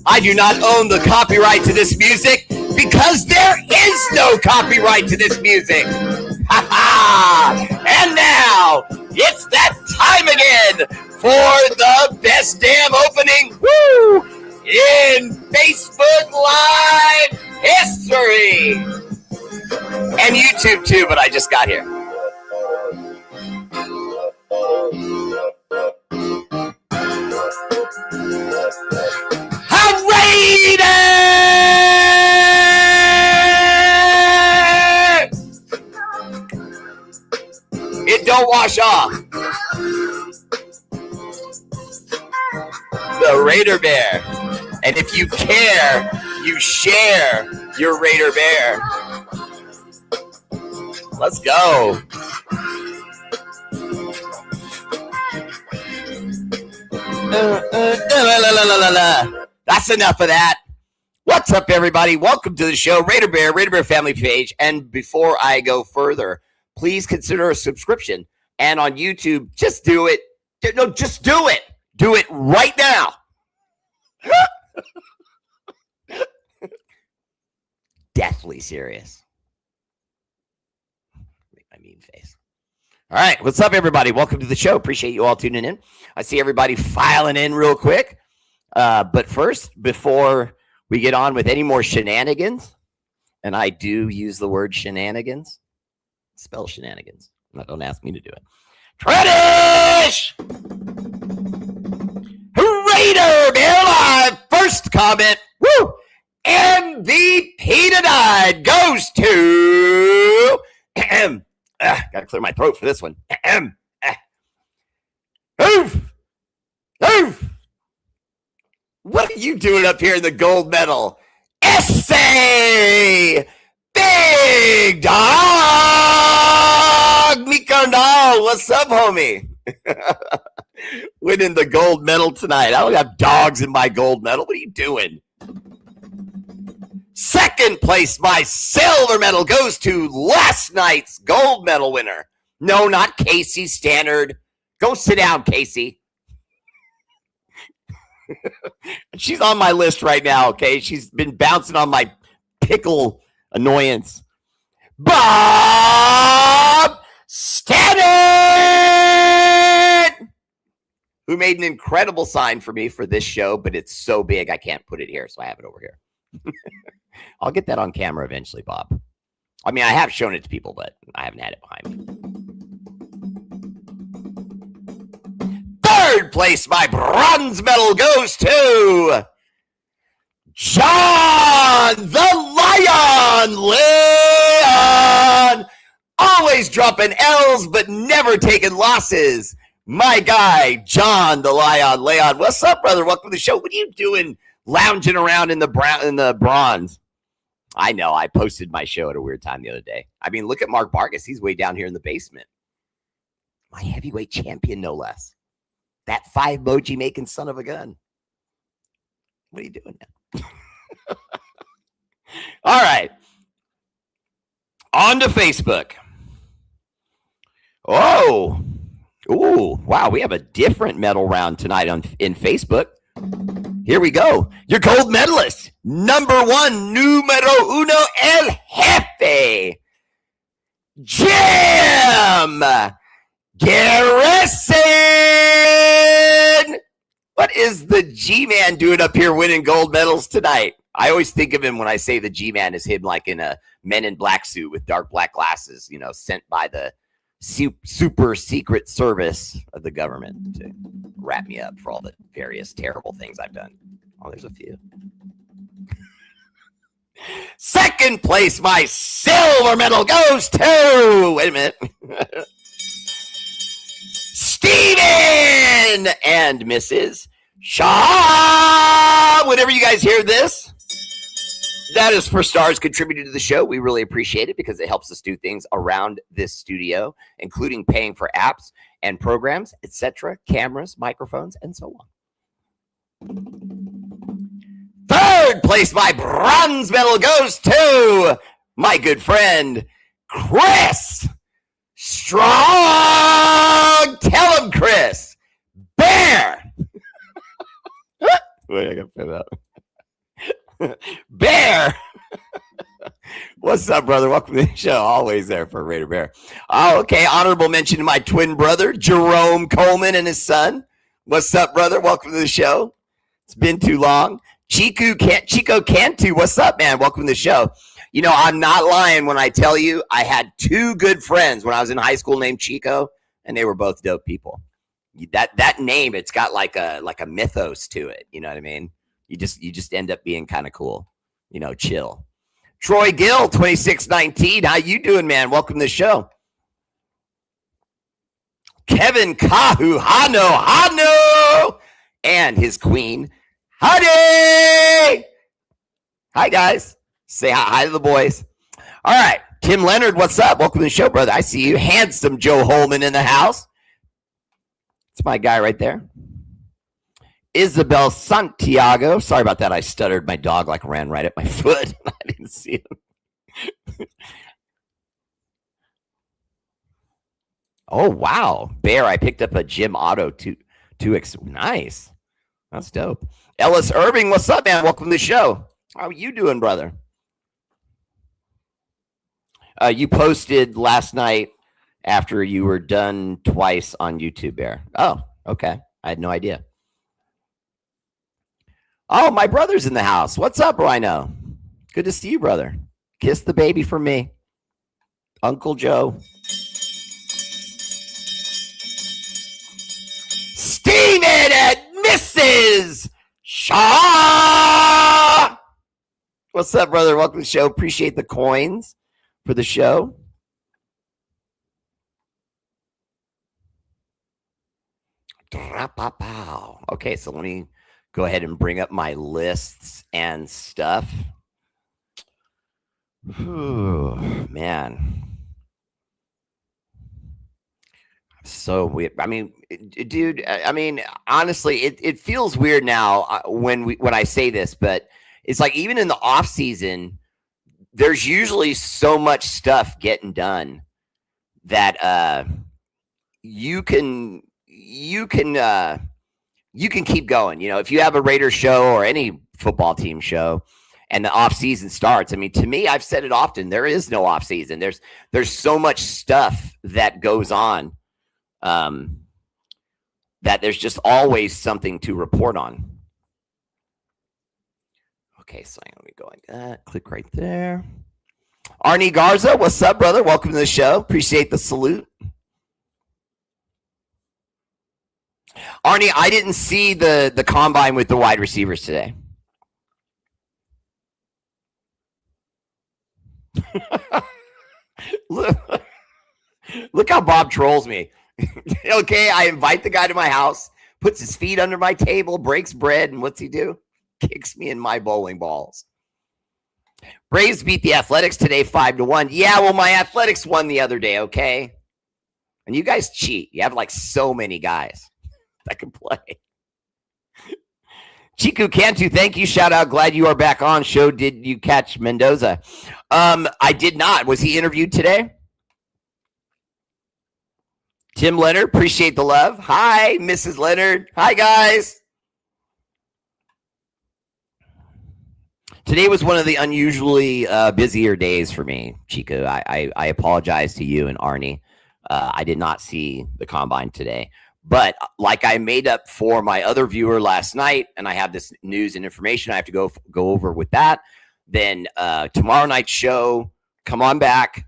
I do not own the copyright to this music because there is no copyright to this music. Ha ha! And now it's that time again for the best damn opening in Facebook Live history. And YouTube too, but I just got here. It don't wash off. The R8RBEAR. And if you care, you share your R8RBEAR. Let's go. That's enough of that. What's up, everybody? Welcome to the show, R8RBEAR, R8RBEAR family page. And before I go further, please consider a subscription. And on YouTube, just do it. No, just do it. Do it right now. Deathly serious. Make my mean face. All right. What's up, everybody? Welcome to the show. Appreciate you all tuning in. I see everybody filing in real quick. But first, before we get on with any more shenanigans, and I do use the word shenanigans, spell shenanigans. Don't ask me to do it. Tradish! R8RBEAR Live. First comment. Woo! MVP tonight goes to. Gotta clear my throat for this one. Oof! Oof! What are you doing up here in the gold medal? Essay! Big Dog! Mikandal, what's up, homie? Winning the gold medal tonight. I don't have dogs in my gold medal. What are you doing? Second place, my silver medal goes to last night's gold medal winner. No, not Casey Stannard. Go sit down, Casey. She's on my list right now, okay? She's been bouncing on my pickle annoyance. Bob Stannard, who made an incredible sign for me for this show, but it's so big I can't put it here, so I have it over here. I'll get that on camera eventually, Bob. I mean, I have shown it to people, but I haven't had it behind me. Third place, my bronze medal goes to John the Lion. Leon, always dropping L's but never taking losses. My guy, John the Lion. Leon, what's up, brother? Welcome to the show. What are you doing lounging around in the bronze? I know, I posted my show at a weird time the other day. I mean, look at Mark Vargas. He's way down here in the basement. My heavyweight champion, no less. That 5-emoji making son of a gun. What are you doing now? All right. On to Facebook. Oh. Ooh, wow. We have a different medal round tonight in Facebook. Here we go. Your gold medalist. Number 1, numero uno, el jefe. Jim Garrison. What is the G-Man doing up here winning gold medals tonight? I always think of him when I say the G-Man as him like in a Men in Black suit with dark black glasses, you know, sent by the super secret service of the government to wrap me up for all the various terrible things I've done. Oh, there's a few. Second place, my silver medal goes to, wait a minute, Steven and Mrs. Shaw. Whenever you guys hear this, that is for stars contributed to the show. We really appreciate it because it helps us do things around this studio, including paying for apps and programs, etc., cameras, microphones, and so on. Third place, my bronze medal goes to my good friend, Chris Strong. Tell him, Chris. Bear. Wait, I got to put it up. Bear. What's up, brother? Welcome to the show. Always there for Raider Bear. Oh, okay. Honorable mention to my twin brother, Jerome Coleman, and his son. What's up, brother? Welcome to the show. It's been too long. Chico Cantu. What's up, man? Welcome to the show. You know, I'm not lying when I tell you I had two good friends when I was in high school named Chico, and they were both dope people. That name, it's got like a mythos to it. You know what I mean? You just end up being kind of cool. You know, chill. Troy Gill, 2619. How you doing, man? Welcome to the show. Kevin Kahu Hano, and his queen, Honey. Hi, guys. Say hi to the boys. All right. Tim Leonard, what's up? Welcome to the show, brother. I see you. Handsome Joe Holman in the house. It's my guy right there. Isabel Santiago. Sorry about that. I stuttered. My dog ran right at my foot. I didn't see him. Oh, wow. Bear, I picked up a Jim Auto 2X. Nice. That's dope. Ellis Irving, what's up, man? Welcome to the show. How are you doing, brother? You posted last night after you were done twice on YouTube, Bear. Oh, okay. I had no idea. Oh, my brother's in the house. What's up, Rhino? Good to see you, brother. Kiss the baby for me. Uncle Joe. Steven and Mrs. Shaw. What's up, brother? Welcome to the show. Appreciate the coins for the show. Okay, so let me go ahead and bring up my lists and stuff. Whew, man. So weird. I mean, dude, I mean, honestly, it feels weird now when I say this, but it's like even in the off season, there's usually so much stuff getting done that you can keep going. You know, if you have a Raiders show or any football team show and the off season starts, I mean, to me, I've said it often, there is no off season. There's so much stuff that goes on that there's just always something to report on. Okay, so let me go like that. Click right there. Arnie Garza, what's up, brother? Welcome to the show. Appreciate the salute. Arnie, I didn't see the combine with the wide receivers today. Look how Bob trolls me. Okay, I invite the guy to my house, puts his feet under my table, breaks bread, and what's he do? Kicks me in my bowling balls. Braves beat the Athletics today 5-1. Yeah, well, my Athletics won the other day, okay? And you guys cheat. You have like so many guys that can play. Chiku Cantu, thank you. Shout out. Glad you are back on show. Did you catch Mendoza? I did not. Was he interviewed today? Tim Leonard, appreciate the love. Hi, Mrs. Leonard. Hi, guys. Today was one of the unusually busier days for me, Chico. I apologize to you and Arnie. I did not see the combine today. But like I made up for my other viewer last night, and I have this news and information I have to go over with that, then tomorrow night's show, come on back.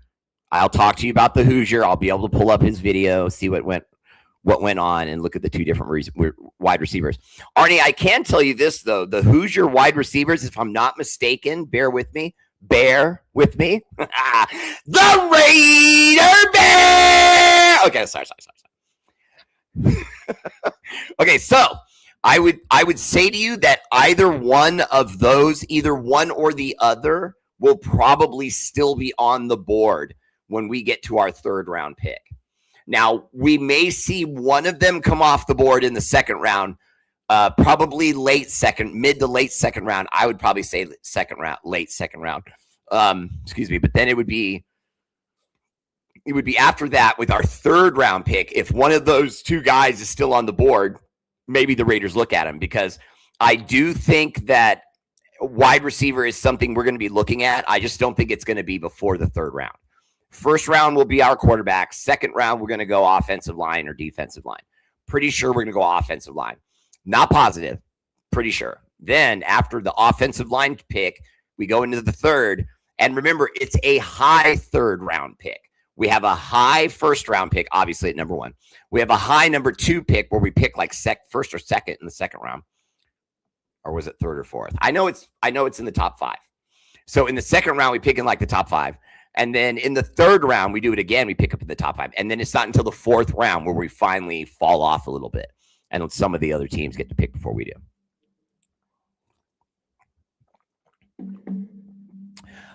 I'll talk to you about the Hoosier. I'll be able to pull up his video, see what went on, and look at the two different wide receivers. Arnie, I can tell you this, though. The Hoosier wide receivers, if I'm not mistaken, bear with me. The Raider Bear! Okay, sorry. Okay, so I would say to you that either one of those, either one or the other, will probably still be on the board when we get to our third round pick. Now, we may see one of them come off the board in the second round, probably mid to late second round. I would probably say late second round. Excuse me, but then it would be after that with our third round pick. If one of those two guys is still on the board, maybe the Raiders look at him, because I do think that wide receiver is something we're going to be looking at. I just don't think it's going to be before the third round. First round will be our quarterback. Second round, we're going to go offensive line or defensive line. Pretty sure we're going to go offensive line. Not positive. Pretty sure. Then after the offensive line pick, we go into the third. And remember, it's a high third round pick. We have a high first round pick, obviously at number 1. We have a high number 2 pick where we pick like first or second in the second round. Or was it third or fourth? I know it's in the top 5. So in the second round, we pick in like the top 5. And then in the third round, we do it again. We pick up in the top 5. And then it's not until the fourth round where we finally fall off a little bit. And some of the other teams get to pick before we do.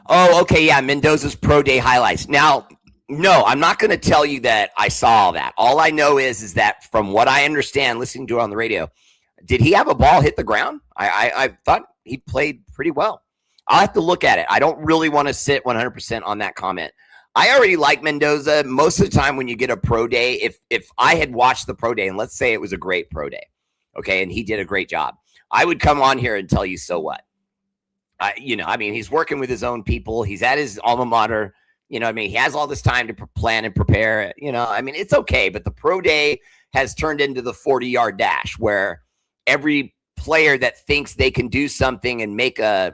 Oh, okay. Yeah. Mendoza's pro day highlights. Now, no, I'm not going to tell you that I saw all that. All I know is that from what I understand, listening to it on the radio, did he have a ball hit the ground? I thought he played pretty well. I'll have to look at it. I don't really want to sit 100% on that comment. I already like Mendoza. Most of the time when you get a pro day, if I had watched the pro day, and let's say it was a great pro day, okay, and he did a great job, I would come on here and tell you, so what? He's working with his own people. He's at his alma mater. He has all this time to plan and prepare. It's okay. But the pro day has turned into the 40-yard dash where every player that thinks they can do something and make an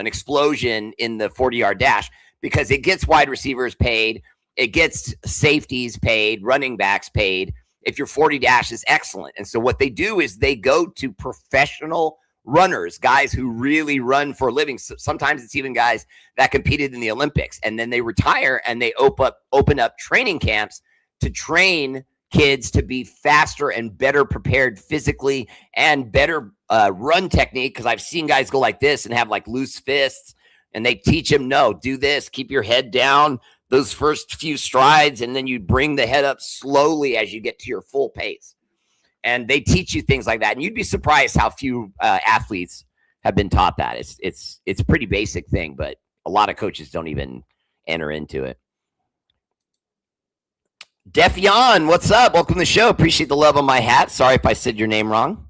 explosion in the 40-yard dash, because it gets wide receivers paid, it gets safeties paid, running backs paid. If your 40 dash is excellent. And so what they do is they go to professional runners, guys who really run for a living. Sometimes it's even guys that competed in the Olympics, and then they retire and they open up training camps to train kids to be faster and better prepared physically and better run technique. Because I've seen guys go like this and have like loose fists, and they teach them, no, do this, keep your head down those first few strides, and then you bring the head up slowly as you get to your full pace. And they teach you things like that. And you'd be surprised how few athletes have been taught that. It's a pretty basic thing, but a lot of coaches don't even enter into it. Defion, what's up? Welcome to the show. Appreciate the love on my hat. Sorry if I said your name wrong.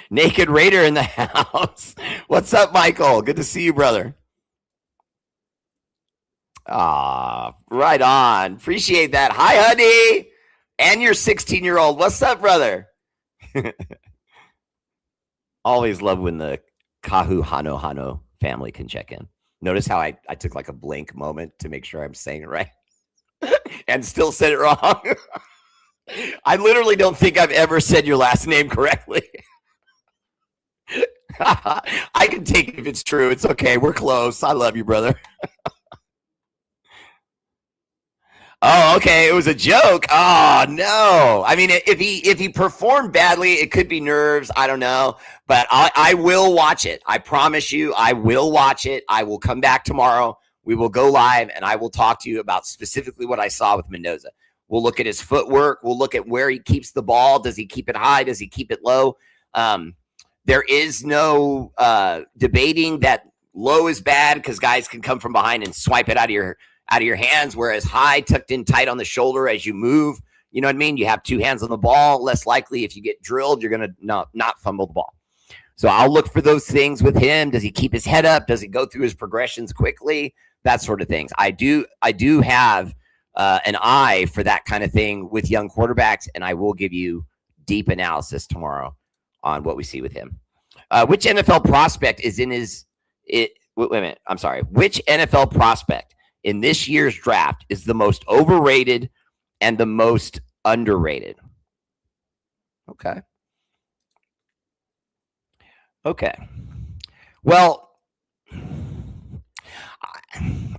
Naked Raider in the house. What's up, Michael? Good to see you, brother. Right on. Appreciate that. Hi, honey. And your 16-year-old. What's up, brother? Always love when the Kahu Hano family can check in. Notice how I took like a blank moment to make sure I'm saying it right and still said it wrong. I literally don't think I've ever said your last name correctly. I can take it if it's true. It's okay. We're close. I love you, brother. Oh, okay. It was a joke. Oh, no. I mean, if he performed badly, it could be nerves. I don't know. But I will watch it. I promise you, I will watch it. I will come back tomorrow. We will go live, and I will talk to you about specifically what I saw with Mendoza. We'll look at his footwork. We'll look at where he keeps the ball. Does he keep it high? Does he keep it low? There is no debating that low is bad because guys can come from behind and swipe it out of your hands, whereas high, tucked in tight on the shoulder as you move. You know what I mean? You have two hands on the ball. Less likely if you get drilled, you're going to not fumble the ball. So I'll look for those things with him. Does he keep his head up? Does he go through his progressions quickly? That sort of things. I do have an eye for that kind of thing with young quarterbacks, and I will give you deep analysis tomorrow on what we see with him. Which NFL prospect is in his wait a minute. I'm sorry. Which NFL prospect in this year's draft is the most overrated and the most underrated? Okay. Well,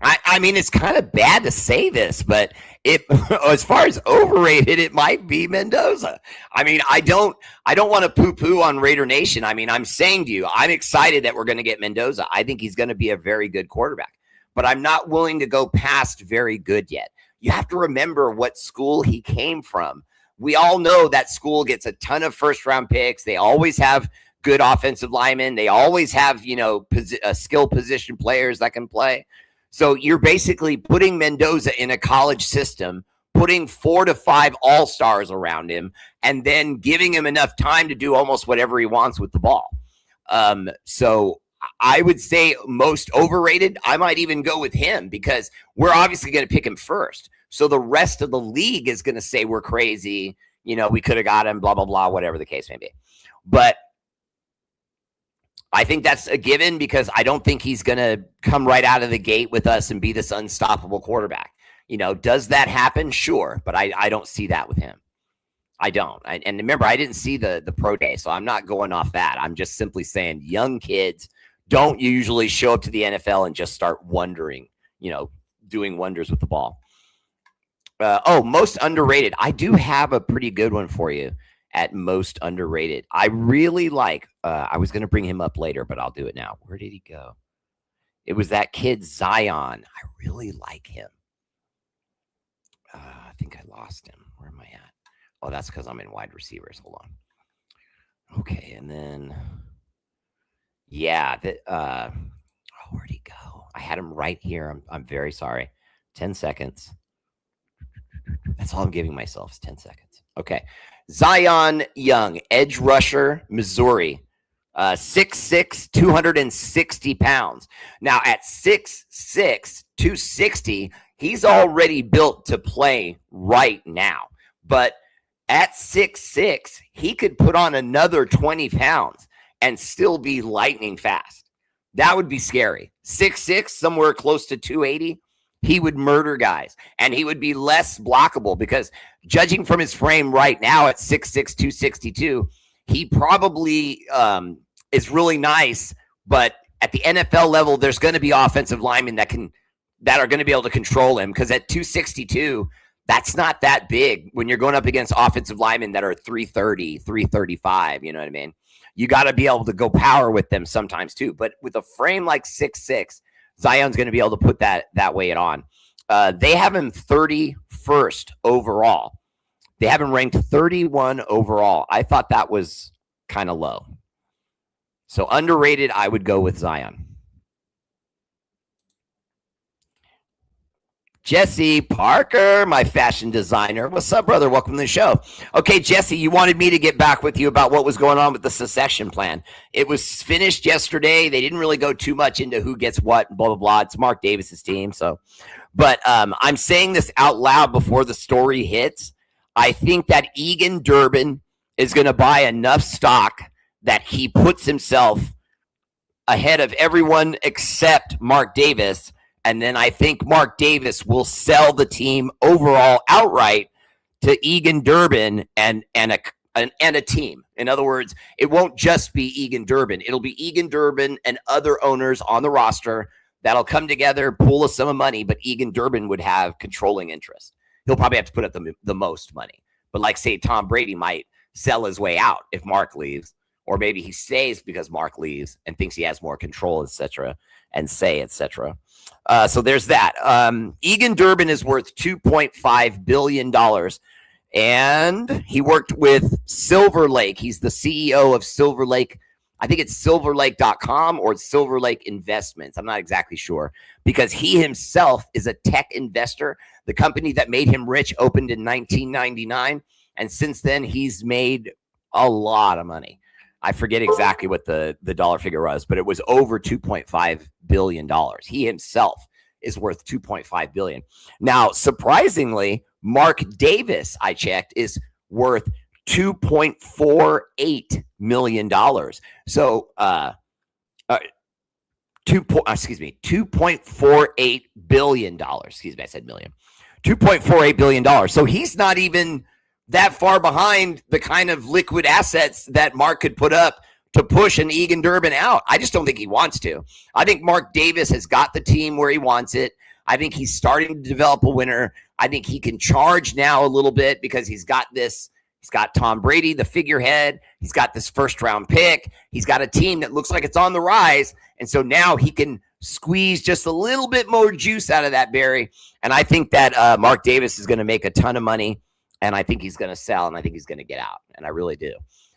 I mean, it's kind of bad to say this, but as far as overrated, it might be Mendoza. I mean, I don't want to poo-poo on Raider Nation. I mean, I'm saying to you, I'm excited that we're going to get Mendoza. I think he's going to be a very good quarterback, but I'm not willing to go past very good yet. You have to remember what school he came from. We all know that school gets a ton of first-round picks. They always have good offensive linemen. They always have, skill position players that can play. So you're basically putting Mendoza in a college system, putting 4 to 5 all-stars around him and then giving him enough time to do almost whatever he wants with the ball. So I would say most overrated. I might even go with him because we're obviously going to pick him first. So the rest of the league is going to say we're crazy. We could have got him, blah, blah, blah, whatever the case may be. But I think that's a given because I don't think he's going to come right out of the gate with us and be this unstoppable quarterback. Does that happen? Sure. But I don't see that with him. I don't. And remember, I didn't see the pro day, so I'm not going off that. I'm just simply saying young kids don't usually show up to the NFL and just start wondering, doing wonders with the ball. Most underrated. I do have a pretty good one for you at most underrated. I really like, I was going to bring him up later, but I'll do it now. Where did he go? It was that kid Zion. I really like him. I think I lost him. Where am I at? Oh, that's because I'm in wide receivers. Hold on. Okay, and then, where'd he go? I had him right here. I'm very sorry. 10 seconds. That's all I'm giving myself is 10 seconds. Okay. Zion Young, edge rusher, Missouri. 6'6", 260 pounds. Now, at 6'6", 260, he's already built to play right now. But at 6'6", he could put on another 20 pounds and still be lightning fast. That would be scary. 6'6", somewhere close to 280, he would murder guys. And he would be less blockable because judging from his frame right now at 6'6", 262, he probably is really nice. But at the NFL level, there's going to be offensive linemen that are going to be able to control him because at 262, that's not that big when you're going up against offensive linemen that are 330, 335. You know what I mean? You got to be able to go power with them sometimes too. But with a frame like 6'6", Zion's going to be able to put that weight on. They have him 31st overall. They have him ranked 31 overall. I thought that was kind of low. So underrated, I would go with Zion. Jesse Parker, my fashion designer. What's up, brother? Welcome to the show. Okay, Jesse, you wanted me to get back with you about what was going on with the succession plan. It was finished yesterday. They didn't really go too much into who gets what, blah, blah, blah. It's Mark Davis's team. But I'm saying this out loud before the story hits. I think that Egan Durbin is going to buy enough stock that he puts himself ahead of everyone except Mark Davis. And then I think Mark Davis will sell the team overall outright to Egan Durbin and a team. In other words, it won't just be Egan Durbin. It'll be Egan Durbin and other owners on the roster that'll come together, pool a sum of money, but Egan Durbin would have controlling interest. He'll probably have to put up the most money. But like, say, Tom Brady might sell his way out if Mark leaves, or maybe he stays because Mark leaves and thinks he has more control, etc., and etc. So there's that. Egan Durbin is worth $2.5 billion. And he worked with Silver Lake. He's the CEO of Silver Lake. I think it's silverlake.com or Silver Lake Investments. I'm not exactly sure because he himself is a tech investor. The company that made him rich opened in 1999. And since then, he's made a lot of money. I forget exactly what the dollar figure was, but it was over $2.5 billion. He himself is worth $2.5 billion. Now, surprisingly, Mark Davis, I checked, is worth $2.48 million. So, $2.48 billion. Excuse me, I said million. $2.48 billion. So he's not even that far behind the kind of liquid assets that Mark could put up to push an Egan Durbin out. I just don't think he wants to. I think Mark Davis has got the team where he wants it. I think he's starting to develop a winner. I think he can charge now a little bit because he's got Tom Brady, the figurehead. He's got this first-round pick. He's got a team that looks like it's on the rise. And so now he can squeeze just a little bit more juice out of that berry. And I think that Mark Davis is going to make a ton of money. And I think he's going to sell, and I think he's going to get out. And I really do.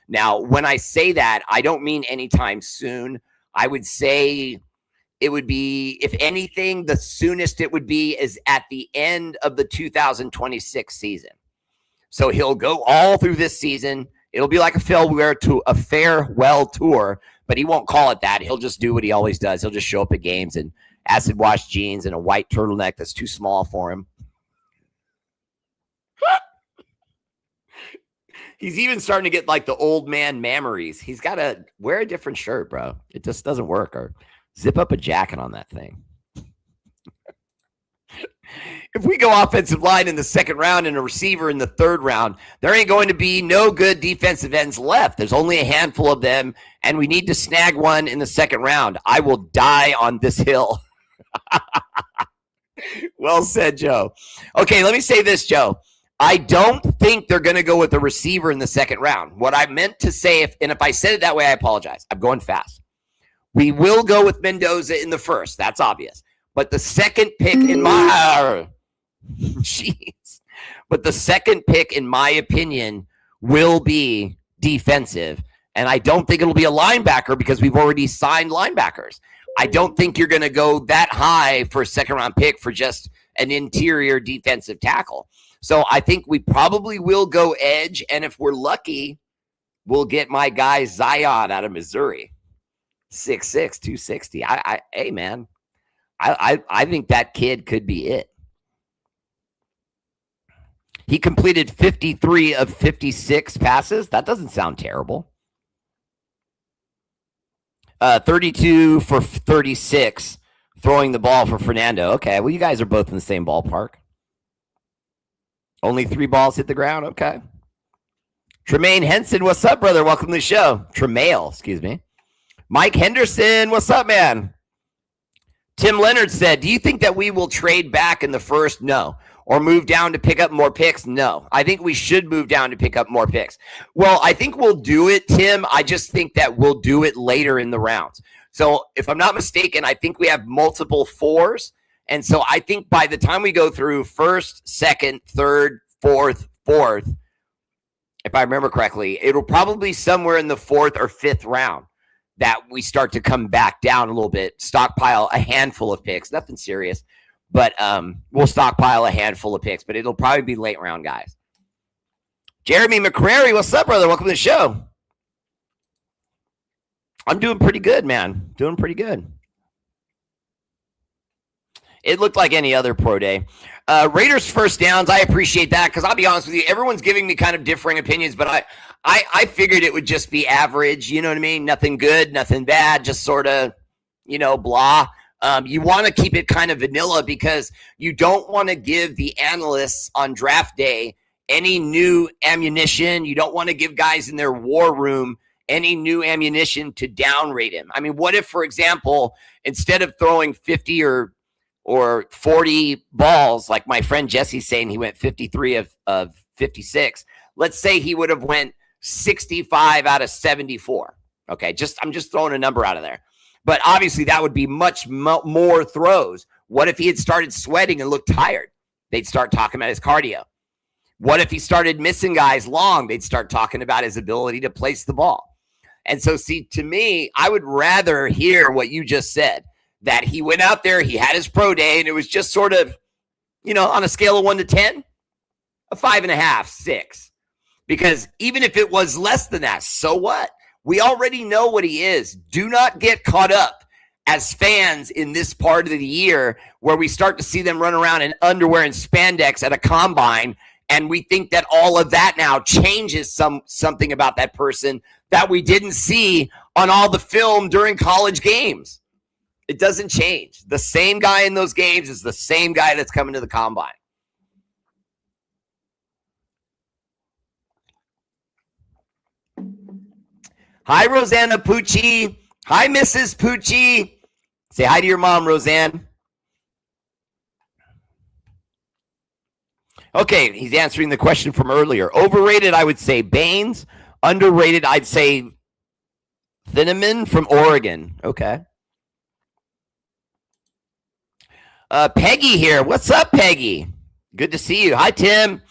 Now, when I say that, I don't mean anytime soon. I would say it would be, if anything, the soonest it would be is at the end of the 2026 season. So he'll go all through this season. It'll be like a farewell tour, but he won't call it that. He'll just do what he always does. He'll just show up at games in acid wash jeans and a white turtleneck that's too small for him. He's even starting to get like the old man memories. He's got to wear a different shirt, bro. It just doesn't work. Or zip up a jacket on that thing. If we go offensive line in the second round and a receiver in the third round, there ain't going to be no good defensive ends left. There's only a handful of them, and we need to snag one in the second round. I will die on this hill. Well said, Joe. Okay, let me say this, Joe. I don't think they're going to go with a receiver in the second round. What I meant to say, if I said it that way, I apologize. I'm going fast. We will go with Mendoza in the first. That's obvious. But the second pick in my But the second pick, in my opinion, will be defensive. And I don't think it'll be a linebacker because we've already signed linebackers. I don't think you're going to go that high for a second-round pick for just an interior defensive tackle. So I think we probably will go edge, and if we're lucky, we'll get my guy Zion out of Missouri. 6'6", 260. Hey, man, I think that kid could be it. He completed 53 of 56 passes. That doesn't sound terrible. 32 for 36 throwing the ball for Fernando. Okay, well, you guys are both in the same ballpark. Only 3 balls hit the ground. Okay. Tremaine Henson, what's up, brother? Welcome to the show. Tremail, excuse me. Mike Henderson, what's up, man? Tim Leonard said, do you think that we will trade back in the first? No. Or move down to pick up more picks? No. I think we should move down to pick up more picks. Well, I think we'll do it, Tim. I just think that we'll do it later in the rounds. So if I'm not mistaken, I think we have multiple 4s. And so I think by the time we go through first, second, third, fourth, if I remember correctly, it'll probably be somewhere in the 4th or 5th round that we start to come back down a little bit, stockpile a handful of picks, nothing serious, but we'll stockpile a handful of picks, but it'll probably be late round guys. Jeremy McCrary, what's up, brother? Welcome to the show. I'm doing pretty good, man. Doing pretty good. It looked like any other pro day. Raiders first downs, I appreciate that because I'll be honest with you, everyone's giving me kind of differing opinions, but I figured it would just be average, you know what I mean? Nothing good, nothing bad, just sort of, blah. You want to keep it kind of vanilla because you don't want to give the analysts on draft day any new ammunition. You don't want to give guys in their war room any new ammunition to downrate him. I mean, what if, for example, instead of throwing 50 or 40 balls, like my friend Jesse's saying he went 53 of 56, let's say he would have went 65 out of 74. Okay, I'm just throwing a number out of there. But obviously that would be much more throws. What if he had started sweating and looked tired? They'd start talking about his cardio. What if he started missing guys long? They'd start talking about his ability to place the ball. And so, see, to me, I would rather hear what you just said, that he went out there, he had his pro day, and it was just sort of, on a scale of 1 to 10, a 5.5, 6. Because even if it was less than that, so what? We already know what he is. Do not get caught up as fans in this part of the year where we start to see them run around in underwear and spandex at a combine, and we think that all of that now changes something about that person that we didn't see on all the film during college games. It doesn't change. The same guy in those games is the same guy that's coming to the combine. Hi, Rosanna Pucci. Hi, Mrs. Pucci. Say hi to your mom, Roseanne. Okay, he's answering the question from earlier. Overrated, I would say Baines. Underrated, I'd say Thieneman from Oregon. Okay. Peggy here. What's up, Peggy? Good to see you. Hi, Tim.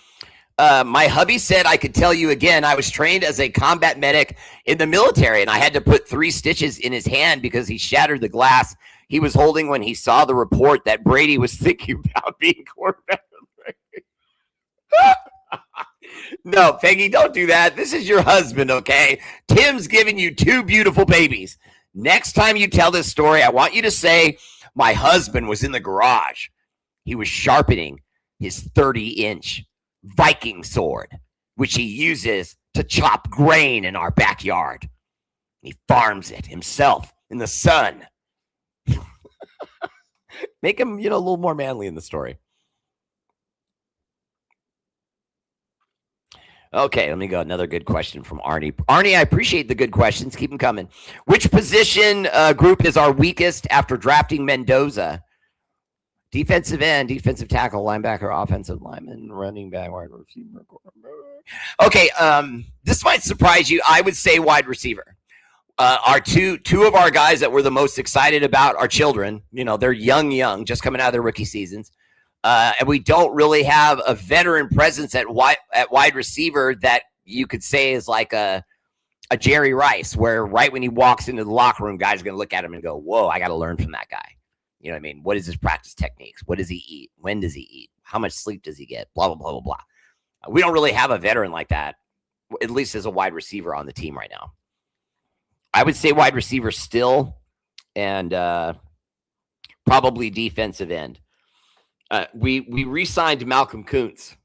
My hubby said I could tell you again, I was trained as a combat medic in the military, and I had to put 3 stitches in his hand because he shattered the glass. he was holding when he saw the report that Brady was thinking about being quarterback. No, Peggy, don't do that. This is your husband, okay? Tim's giving you 2 beautiful babies. Next time you tell this story, I want you to say, my husband was in the garage. He was sharpening his 30-inch Viking sword, which he uses to chop grain in our backyard. He farms it himself in the sun. Make him, a little more manly in the story. Okay, let me go. Another good question from Arnie. Arnie, I appreciate the good questions. Keep them coming. Which position group is our weakest after drafting Mendoza? Defensive end, defensive tackle, linebacker, offensive lineman, running back, wide receiver. Okay, this might surprise you. I would say wide receiver. Our two of our guys that we're the most excited about are children. They're young, just coming out of their rookie seasons. And we don't really have a veteran presence at wide receiver that you could say is like a Jerry Rice, where right when he walks into the locker room, guys are going to look at him and go, whoa, I got to learn from that guy. You know what I mean? What is his practice techniques? What does he eat? When does he eat? How much sleep does he get? Blah, blah, blah, blah, blah. We don't really have a veteran like that, at least as a wide receiver on the team right now. I would say wide receiver still, and probably defensive end. We re-signed Malcolm Kuntz.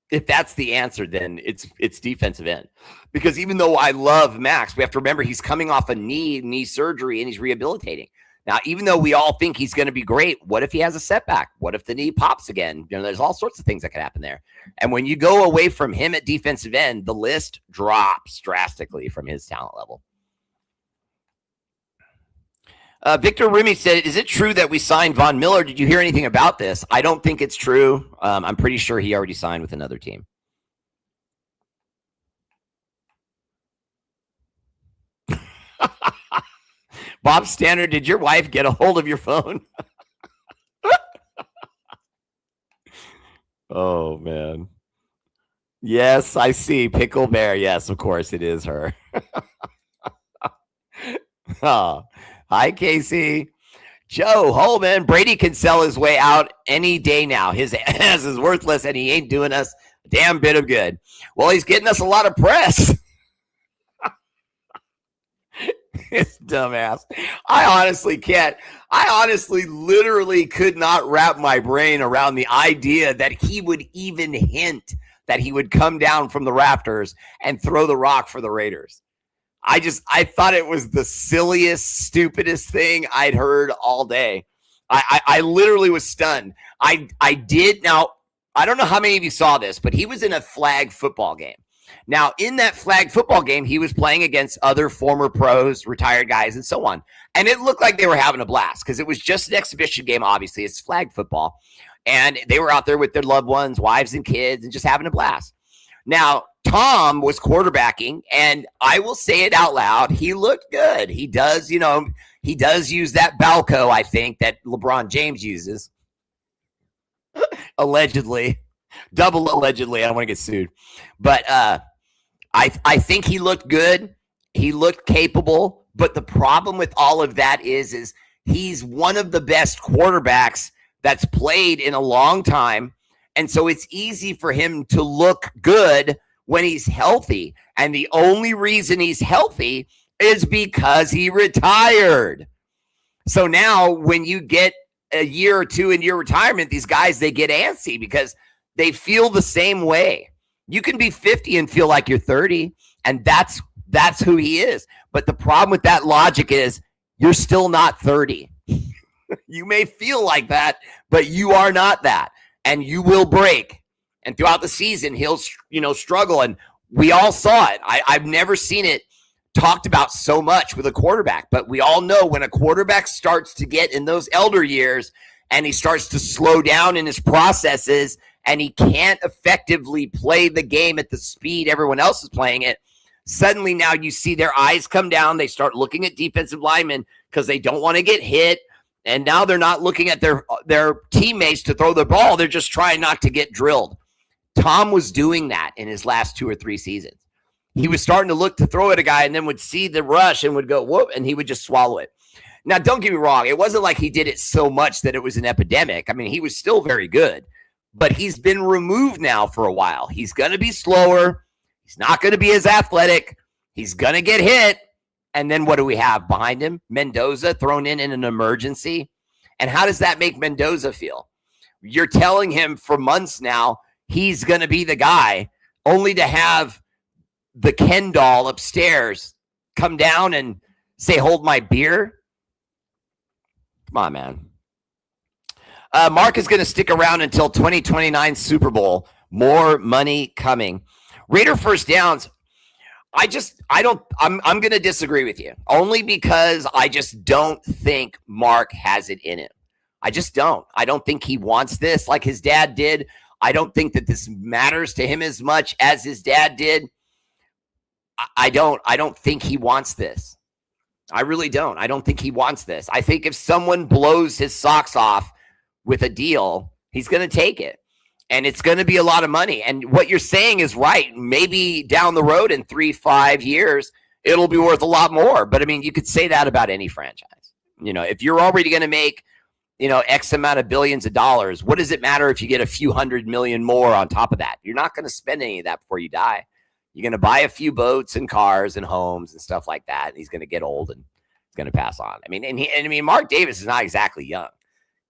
If that's the answer, then it's defensive end. Because even though I love Max, we have to remember he's coming off a knee surgery and he's rehabilitating. Now, even though we all think he's going to be great, what if he has a setback? What if the knee pops again? There's all sorts of things that could happen there. And when you go away from him at defensive end, the list drops drastically from his talent level. Victor Remy said, is it true that we signed Von Miller? Did you hear anything about this? I don't think it's true. I'm pretty sure he already signed with another team. Bob Standard, did your wife get a hold of your phone? Oh, man. Yes, I see. Pickle Bear. Yes, of course, it is her. Oh. Hi, Casey. Joe Holman, Brady can sell his way out any day now. His ass is worthless, and he ain't doing us a damn bit of good. Well, he's getting us a lot of press. This dumbass. I honestly literally could not wrap my brain around the idea that he would even hint that he would come down from the rafters and throw the rock for the Raiders. I thought it was the silliest, stupidest thing I'd heard all day. I literally was stunned. I did. Now, I don't know how many of you saw this, but he was in a flag football game. Now, in that flag football game, he was playing against other former pros, retired guys, and so on. And it looked like they were having a blast because it was just an exhibition game, obviously. It's flag football. And they were out there with their loved ones, wives and kids, and just having a blast. Now, Tom was quarterbacking, and I will say it out loud. He looked good. He does, he does use that Balco, I think, that LeBron James uses. Allegedly. Double allegedly. I don't want to get sued. But I think he looked good. He looked capable. But the problem with all of that is he's one of the best quarterbacks that's played in a long time. And so it's easy for him to look good when he's healthy. And the only reason he's healthy is because he retired. So now when you get a year or two into your retirement, these guys, they get antsy because they feel the same way. You can be 50 and feel like you're 30, and that's who he is. But the problem with that logic is you're still not 30. You may feel like that, but you are not that. And you will break. And throughout the season, he'll, struggle. And we all saw it. I've never seen it talked about so much with a quarterback. But we all know when a quarterback starts to get in those elder years and he starts to slow down in his processes and he can't effectively play the game at the speed everyone else is playing it, suddenly now you see their eyes come down. They start looking at defensive linemen because they don't want to get hit. And now they're not looking at their teammates to throw the ball. They're just trying not to get drilled. Tom was doing that in his last 2 or 3 seasons. He was starting to look to throw at a guy and then would see the rush and would go, whoop, and he would just swallow it. Now, don't get me wrong. It wasn't like he did it so much that it was an epidemic. I mean, he was still very good, but he's been removed now for a while. He's going to be slower. He's not going to be as athletic. He's going to get hit. And then what do we have behind him? Mendoza thrown in an emergency. And how does that make Mendoza feel? You're telling him for months now he's going to be the guy, only to have the Ken doll upstairs come down and say, hold my beer. Come on, man. Mark is going to stick around until 2029 Super Bowl. More money coming. Raider first downs. I'm going to disagree with you only because I just don't think Mark has it in him. I just don't. I don't think he wants this like his dad did. I don't think that this matters to him as much as his dad did. I don't think he wants this. I really don't. I don't think he wants this. I think if someone blows his socks off with a deal, he's going to take it. And it's going to be a lot of money. And what you're saying is right. Maybe down the road in 3-5 years, it'll be worth a lot more. But I mean, you could say that about any franchise. You know, if you're already going to make, you know, X amount of billions of dollars, what does it matter if you get a few $100 million more on top of that? You're not going to spend any of that before you die. You're going to buy a few boats and cars and homes and stuff like that. And he's going to get old and he's going to pass on. I mean, Mark Davis is not exactly young.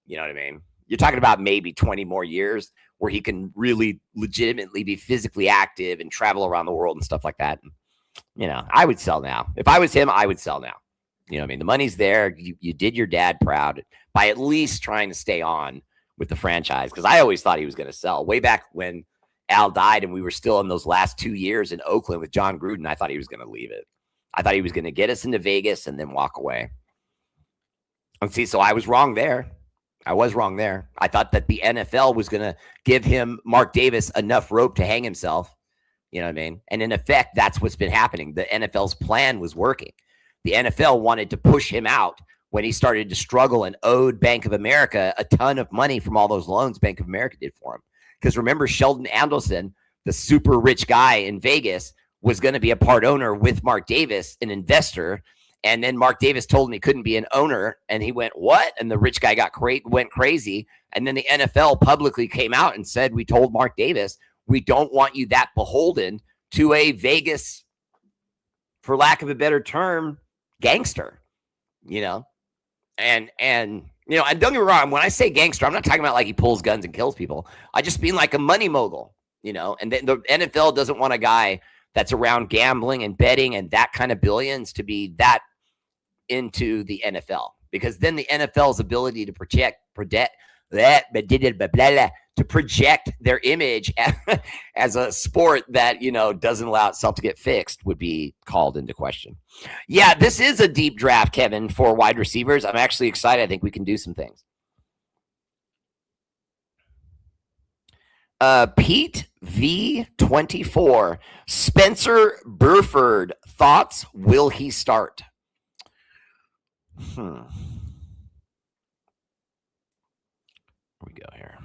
You know what I mean? You're talking about maybe 20 more years where he can really legitimately be physically active and travel around the world and stuff like that. And, you know, I would sell now. If I was him, I would sell now. You know what I mean? The money's there. You did your dad proud by at least trying to stay on with the franchise. Because I always thought he was going to sell. Way back when Al died and we were still in those last 2 years in Oakland with John Gruden, I thought he was going to leave it. I thought he was going to get us into Vegas and then walk away. And see, so I was wrong there. I was wrong there. I thought that the NFL was going to give him, Mark Davis, enough rope to hang himself. You know what I mean? And in effect, that's what's been happening. The NFL's plan was working. The NFL wanted to push him out when he started to struggle and owed Bank of America a ton of money from all those loans Bank of America did for him. Because remember, Sheldon Adelson, the super rich guy in Vegas, was going to be a part owner with Mark Davis, an investor. And then Mark Davis told him he couldn't be an owner. And he went, what? And the rich guy went crazy. And then the NFL publicly came out and said, we told Mark Davis, we don't want you that beholden to a Vegas, for lack of a better term, gangster, you know? And you know, and don't get me wrong, when I say gangster, I'm not talking about like he pulls guns and kills people. I just mean like a money mogul, you know? And the NFL doesn't want a guy that's around gambling and betting and that kind of billions to be that into the NFL, because then the NFL's ability to project their image as a sport that, you know, doesn't allow itself to get fixed would be called into question. Yeah, this is a deep draft, Kevin, for wide receivers. I'm actually excited. I think we can do some things. Pete V24, Spencer Burford, thoughts? Will he start? Here we go here.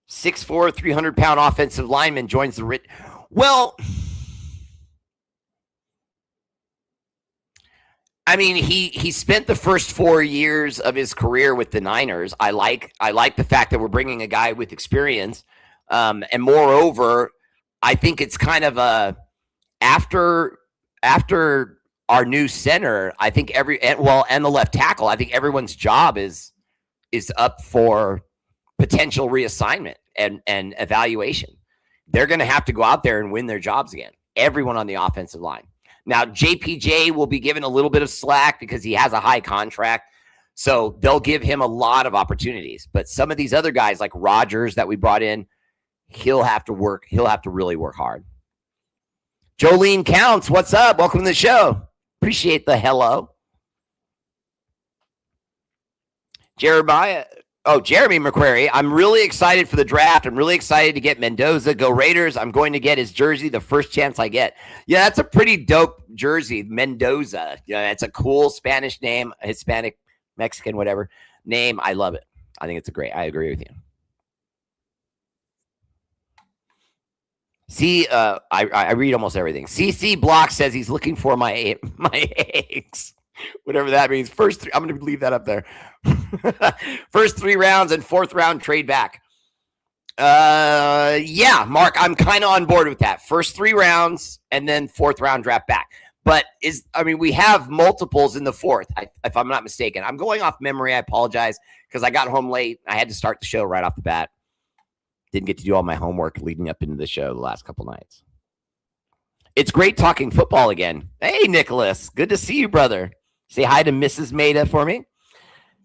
6'4", 300-pound offensive lineman joins the Well, I mean, he spent the first 4 years of his career with the Niners. I like the fact that we're bringing a guy with experience, and moreover, I think it's kind of a after our new center. I think and the left tackle. I think everyone's job is up for potential reassignment and evaluation. They're going to have to go out there and win their jobs again. Everyone on the offensive line. Now, JPJ will be given a little bit of slack because he has a high contract. So they'll give him a lot of opportunities. But some of these other guys like Rodgers that we brought in, he'll have to work. He'll have to really work hard. Jolene Counts, what's up? Welcome to the show. Appreciate the hello. Jeremy McQuarrie, I'm really excited for the draft. I'm really excited to get Mendoza. Go Raiders. I'm going to get his jersey the first chance I get. Yeah, that's a pretty dope jersey, Mendoza. Yeah, it's a cool Spanish name, Hispanic, Mexican, whatever name. I love it. I think it's I agree with you. See, I read almost everything. CC Block says he's looking for my eggs. Whatever that means. First three, I'm going to leave that up there. First 3 rounds and 4th round trade back. Yeah, Mark, I'm kind of on board with that. First 3 rounds and then 4th round draft back. But we have multiples in the 4th, if I'm not mistaken. I'm going off memory. I apologize because I got home late. I had to start the show right off the bat. Didn't get to do all my homework leading up into the show the last couple nights. It's great talking football again. Hey, Nicholas. Good to see you, brother. Say hi to Mrs. Maida for me.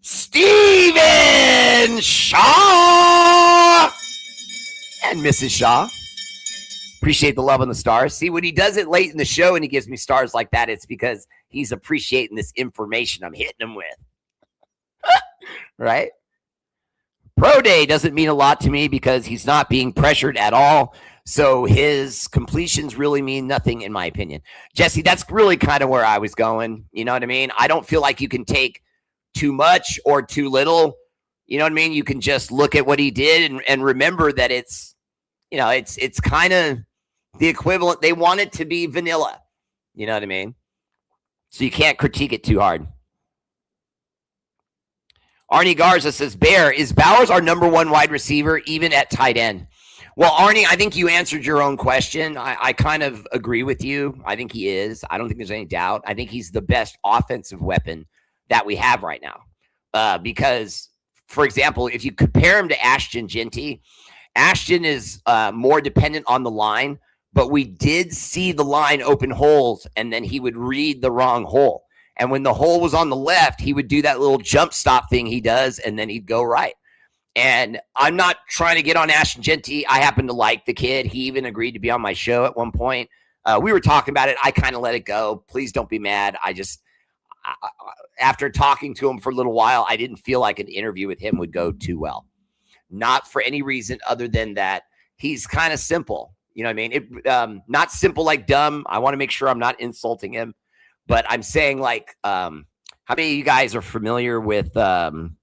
Steven Shaw and Mrs. Shaw. Appreciate the love on the stars. See, when he does it late in the show and he gives me stars like that, it's because he's appreciating this information I'm hitting him with. Right? Pro Day doesn't mean a lot to me because he's not being pressured at all. So his completions really mean nothing, in my opinion. Jesse, that's really kind of where I was going. You know what I mean? I don't feel like you can take too much or too little. You know what I mean? You can just look at what he did and remember that it's kind of the equivalent. They want it to be vanilla. You know what I mean? So you can't critique it too hard. Arnie Garza says, Bear, is Bowers our number 1 wide receiver, even at tight end? Well, Arnie, I think you answered your own question. I kind of agree with you. I think he is. I don't think there's any doubt. I think he's the best offensive weapon that we have right now. Because, for example, if you compare him to Ashton Jeanty, Ashton is more dependent on the line, but we did see the line open holes, and then he would read the wrong hole. And when the hole was on the left, he would do that little jump stop thing he does, and then he'd go right. And I'm not trying to get on Ashton Jeanty. I happen to like the kid. He even agreed to be on my show at one point. We were talking about it. I kind of let it go. Please don't be mad. After talking to him for a little while, I didn't feel like an interview with him would go too well. Not for any reason other than that he's kind of simple. You know what I mean? Not simple like dumb. I want to make sure I'm not insulting him. But I'm saying, like, how many of you guys are familiar with Kawhi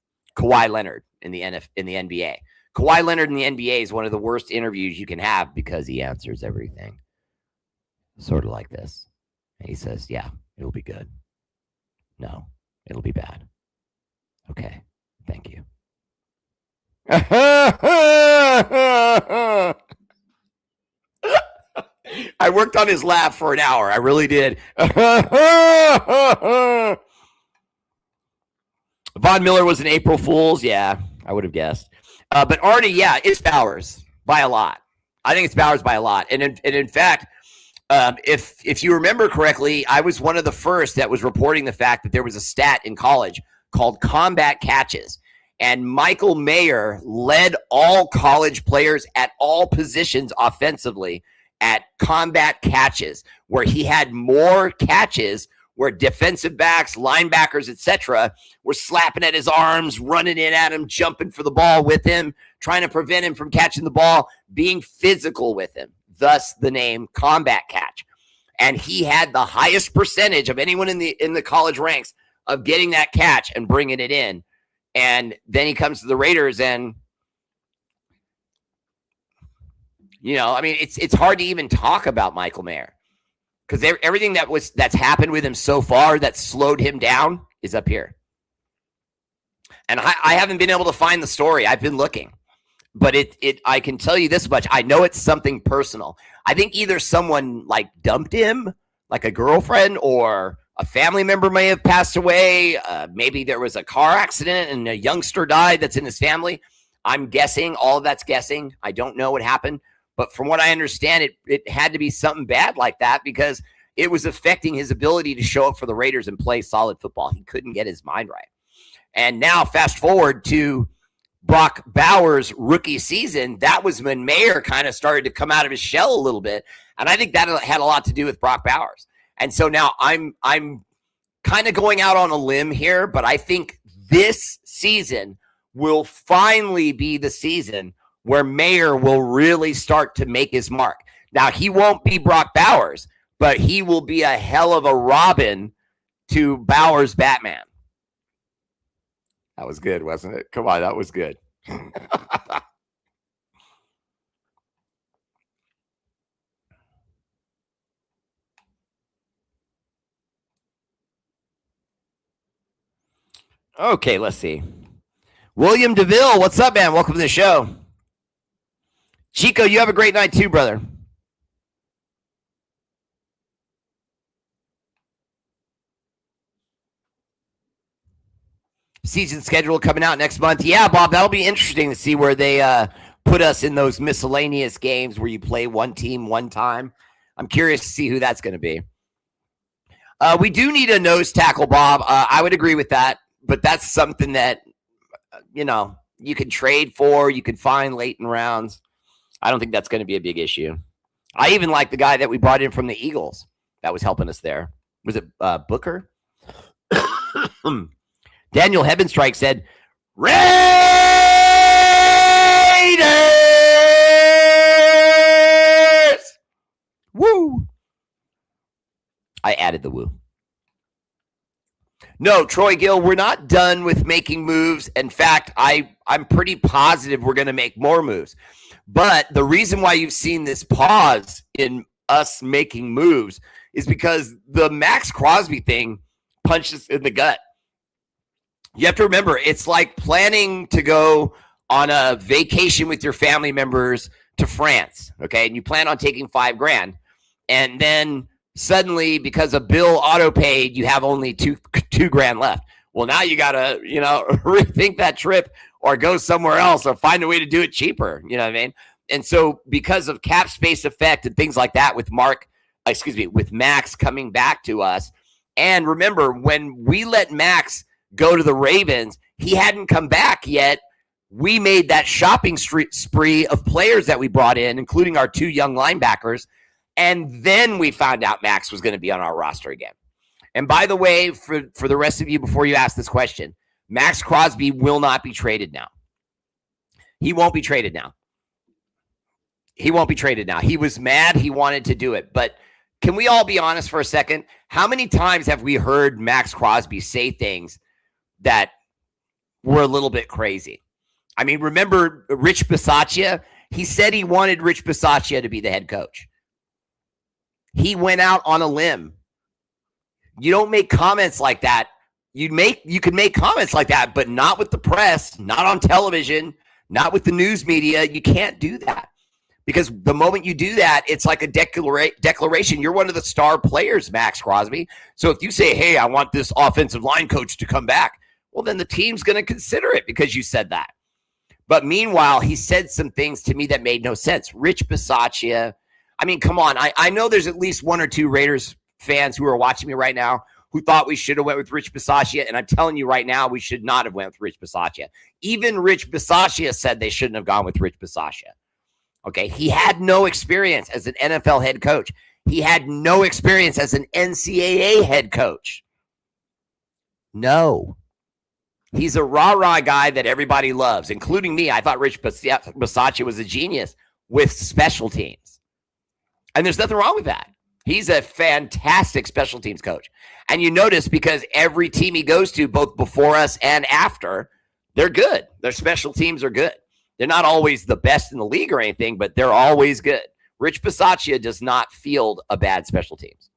Leonard in the NBA? Kawhi Leonard in the NBA is one of the worst interviews you can have because he answers everything sort of like this. And he says, yeah, it'll be good. No, it'll be bad. Okay, thank you. I worked on his laugh for an hour. I really did. Von Miller was an April Fool's. Yeah, I would have guessed. But Arnie, yeah, it's Bowers by a lot. I think it's Bowers by a lot. And in fact, if you remember correctly, I was one of the first that was reporting the fact that there was a stat in college called combat catches. And Michael Mayer led all college players at all positions offensively at combat catches, where he had more catches where defensive backs, linebackers, etc., were slapping at his arms, running in at him, jumping for the ball with him, trying to prevent him from catching the ball, being physical with him. Thus the name combat catch. And he had the highest percentage of anyone in the college ranks of getting that catch and bringing it in. And then he comes to the Raiders and, it's hard to even talk about Michael Mayer because everything that's happened with him so far that slowed him down is up here. And I haven't been able to find the story. I've been looking, but I can tell you this much. I know it's something personal. I think either someone like dumped him, like a girlfriend, or a family member may have passed away. Maybe there was a car accident and a youngster died that's in his family. I'm guessing. All of that's guessing. I don't know what happened. But from what I understand, it had to be something bad like that because it was affecting his ability to show up for the Raiders and play solid football. He couldn't get his mind right. And now fast forward to Brock Bowers' rookie season. That was when Mayer kind of started to come out of his shell a little bit. And I think that had a lot to do with Brock Bowers. And so now I'm kind of going out on a limb here, but I think this season will finally be the season where Mayer will really start to make his mark. Now, he won't be Brock Bowers, but he will be a hell of a Robin to Bowers' Batman. That was good, wasn't it? Come on, that was good. Okay, let's see. William DeVille, what's up, man? Welcome to the show. Chico, you have a great night too, brother. Season schedule coming out next month. Yeah, Bob, that'll be interesting to see where they put us in those miscellaneous games where you play one team one time. I'm curious to see who that's going to be. We do need a nose tackle, Bob. I would agree with that, but that's something that, you can trade for, you can find late in rounds. I don't think that's going to be a big issue. I even like the guy that we brought in from the Eagles that was helping us there. Was it Booker? Daniel Hebenstrike said, Raiders! Woo! I added the woo. No, Troy Gill, we're not done with making moves. In fact, I'm pretty positive we're going to make more moves. But the reason why you've seen this pause in us making moves is because the Max Crosby thing punched us in the gut. You have to remember, it's like planning to go on a vacation with your family members to France, okay? And you plan on taking $5,000. And then suddenly, because a bill auto-paid, you have only $2,000 left. Well, now you got to, rethink that trip or go somewhere else or find a way to do it cheaper. You know what I mean? And so because of cap space effect and things like that with Max coming back to us. And remember, when we let Max go to the Ravens, he hadn't come back yet. We made that shopping spree of players that we brought in, including our 2 young linebackers. And then we found out Max was going to be on our roster again. And by the way, for the rest of you, before you ask this question, Max Crosby will not be traded now. He won't be traded now. He won't be traded now. He was mad. He wanted to do it. But can we all be honest for a second? How many times have we heard Max Crosby say things that were a little bit crazy? I mean, remember Rich Bisaccia? He said he wanted Rich Bisaccia to be the head coach. He went out on a limb. You don't make comments like that. You can make comments like that, but not with the press, not on television, not with the news media. You can't do that because the moment you do that, it's like a declaration. You're one of the star players, Max Crosby. So if you say, hey, I want this offensive line coach to come back, well, then the team's going to consider it because you said that. But meanwhile, he said some things to me that made no sense. Rich Bisaccia. I mean, come on. I know there's at least 1 or 2 Raiders fans who are watching me right now who thought we should have went with Rich Bisaccia, and I'm telling you right now, we should not have went with Rich Bisaccia. Even Rich Bisaccia said they shouldn't have gone with Rich Bisaccia. Okay, he had no experience as an NFL head coach. He had no experience as an NCAA head coach. No. He's a rah-rah guy that everybody loves, including me. I thought Rich Bisaccia was a genius with special teams. And there's nothing wrong with that. He's a fantastic special teams coach. And you notice because every team he goes to, both before us and after, they're good. Their special teams are good. They're not always the best in the league or anything, but they're always good. Rich Bisaccia does not field a bad special teams.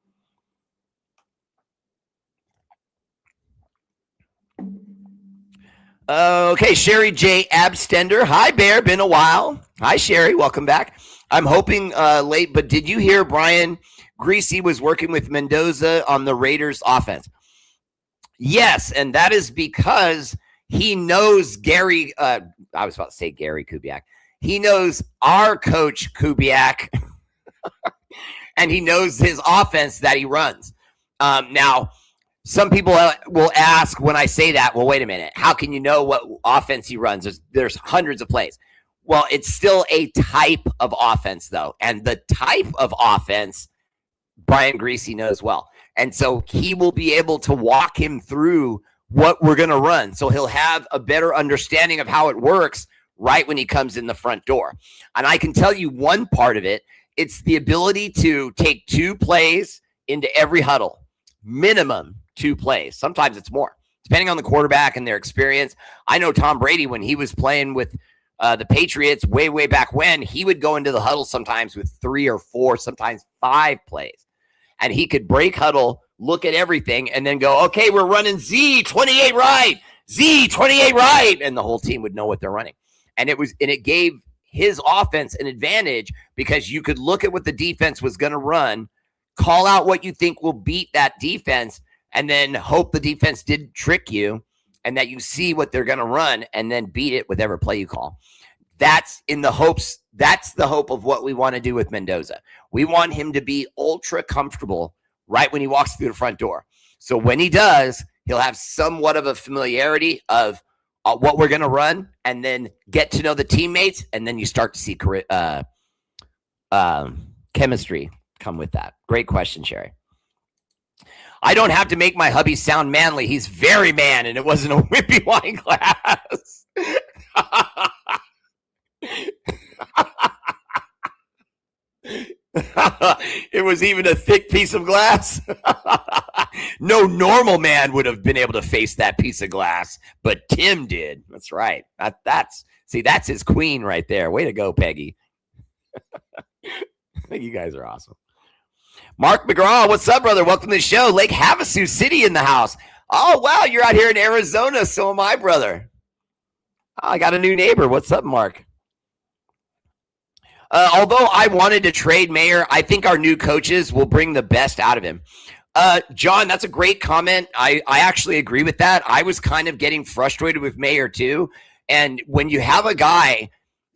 Okay, Sherry J. Abstender. Hi, Bear. Been a while. Hi, Sherry. Welcome back. I'm hoping late, but did you hear Brian Greasy was working with Mendoza on the Raiders offense? Yes, and that is because he knows Gary. I was about to say Gary Kubiak. He knows our coach Kubiak, and he knows his offense that he runs. Now, some people will ask when I say that, well, wait a minute. How can you know what offense he runs? There's hundreds of plays. Well, it's still a type of offense, though. And the type of offense, Brian Greasy knows well. And so he will be able to walk him through what we're going to run. So he'll have a better understanding of how it works right when he comes in the front door. And I can tell you one part of it. It's the ability to take 2 plays into every huddle, minimum 2 plays. Sometimes it's more, depending on the quarterback and their experience. I know Tom Brady, when he was playing with the Patriots way back when, he would go into the huddle sometimes with 3 or 4, sometimes 5 plays. And he could break huddle, look at everything, and then go, okay, we're running Z, 28 right, Z28 right, and the whole team would know what they're running. And it gave his offense an advantage because you could look at what the defense was going to run, call out what you think will beat that defense, and then hope the defense didn't trick you and that you see what they're going to run and then beat it with every play you call. That's the hope of what we want to do with Mendoza. We want him to be ultra comfortable right when he walks through the front door. So when he does, he'll have somewhat of a familiarity of what we're going to run, and then get to know the teammates, and then you start to see chemistry come with that. Great question, Sherry. I don't have to make my hubby sound manly. He's very man, and it wasn't a whippy wine glass. It was even a thick piece of glass. No normal man would have been able to face that piece of glass, but Tim did. That's right. That's his queen right there. Way to go, Peggy. You guys are awesome. Mark McGraw, what's up, brother? Welcome to the show. Lake Havasu City in the house. Oh, wow, you're out here in Arizona. So am I, brother. Oh, I got a new neighbor. What's up, Mark? Although I wanted to trade Mayer, I think our new coaches will bring the best out of him. John, that's a great comment. I actually agree with that. I was kind of getting frustrated with Mayer too. And when you have a guy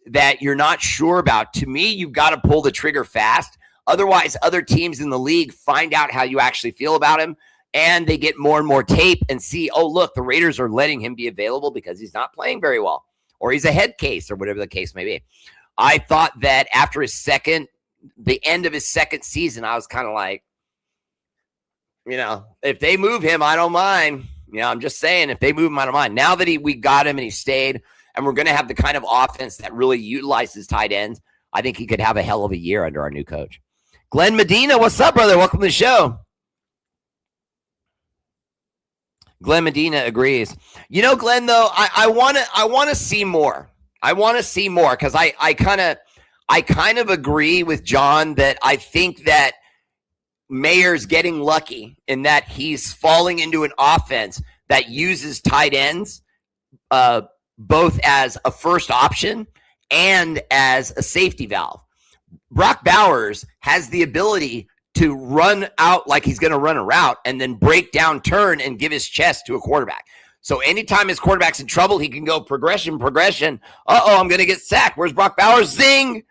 that you're not sure about, to me, you've got to pull the trigger fast. Otherwise, other teams in the league find out how you actually feel about him, and they get more and more tape and see, oh, look, the Raiders are letting him be available because he's not playing very well, or he's a head case, or whatever the case may be. I thought that after the end of his second season, I was kind of like, if they move him, I don't mind. I'm just saying, if they move him, I don't mind. Now that we got him and he stayed, and we're going to have the kind of offense that really utilizes tight ends, I think he could have a hell of a year under our new coach. Glenn Medina, what's up, brother? Welcome to the show. Glenn Medina agrees. Glenn, though, I want to see more. I want to see more because I kind of agree with John that I think that Mayer's getting lucky in that he's falling into an offense that uses tight ends both as a first option and as a safety valve. Brock Bowers has the ability to run out like he's going to run a route and then break down, turn, and give his chest to a quarterback. So anytime his quarterback's in trouble, he can go progression. I'm going to get sacked. Where's Brock Bowers? Zing!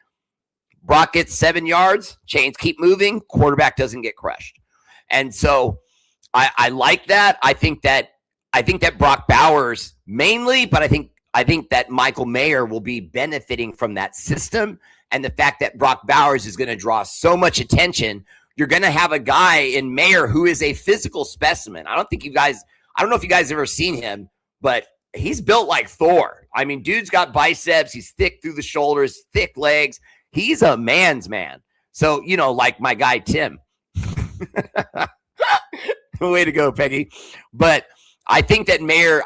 Brock gets 7 yards. Chains keep moving. Quarterback doesn't get crushed. And so I like that. I think that Brock Bowers mainly, but I think that Michael Mayer will be benefiting from that system and the fact that Brock Bowers is going to draw so much attention. You're going to have a guy in Mayer who is a physical specimen. I don't know if you guys ever seen him, but he's built like Thor. I mean, dude's got biceps. He's thick through the shoulders, thick legs. He's a man's man. So, like my guy, Tim. Way to go, Peggy. But I think that Mayer's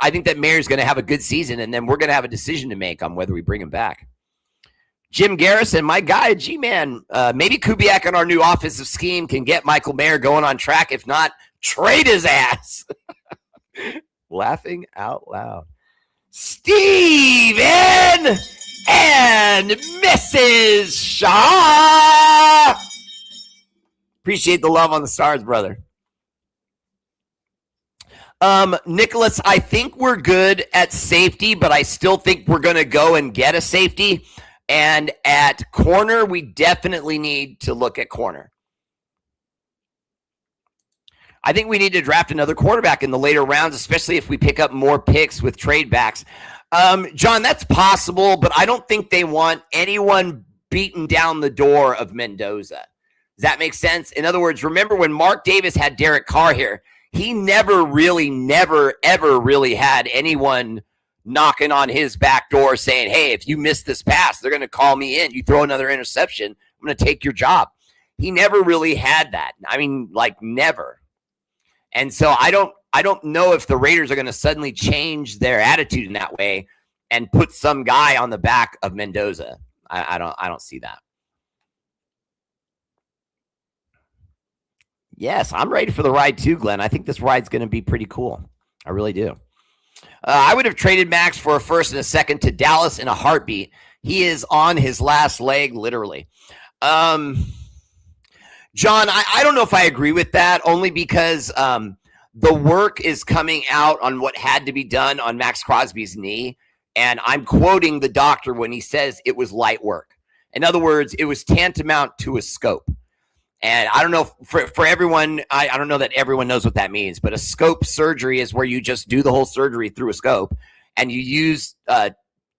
going to have a good season, and then we're going to have a decision to make on whether we bring him back. Jim Garrison, my guy, G-Man, maybe Kubiak on our new offensive scheme can get Michael Mayer going on track. If not, trade his ass. Laughing out loud. Steven and Mrs. Shaw. Appreciate the love on the stars, brother. Nicholas, I think we're good at safety, but I still think we're going to go and get a safety. And at corner, we definitely need to look at corner. I think we need to draft another quarterback in the later rounds, especially if we pick up more picks with trade backs. John, that's possible, but I don't think they want anyone beating down the door of Mendoza. Does that make sense? In other words, remember when Mark Davis had Derek Carr here, he never, ever really had anyone knocking on his back door saying, hey, if you miss this pass, they're going to call me in. You throw another interception, I'm going to take your job. He never really had that. I mean, like never. And so I don't know if the Raiders are going to suddenly change their attitude in that way and put some guy on the back of Mendoza. I don't see that. Yes, I'm ready for the ride too, Glenn. I think this ride's going to be pretty cool. I really do. I would have traded Max for a first and a second to Dallas in a heartbeat. He is on his last leg, literally. John, I don't know if I agree with that, only because the work is coming out on what had to be done on Max Crosby's knee. And I'm quoting the doctor when he says it was light work. In other words, it was tantamount to a scope. And I don't know for everyone, I don't know that everyone knows what that means, but a scope surgery is where you just do the whole surgery through a scope and you use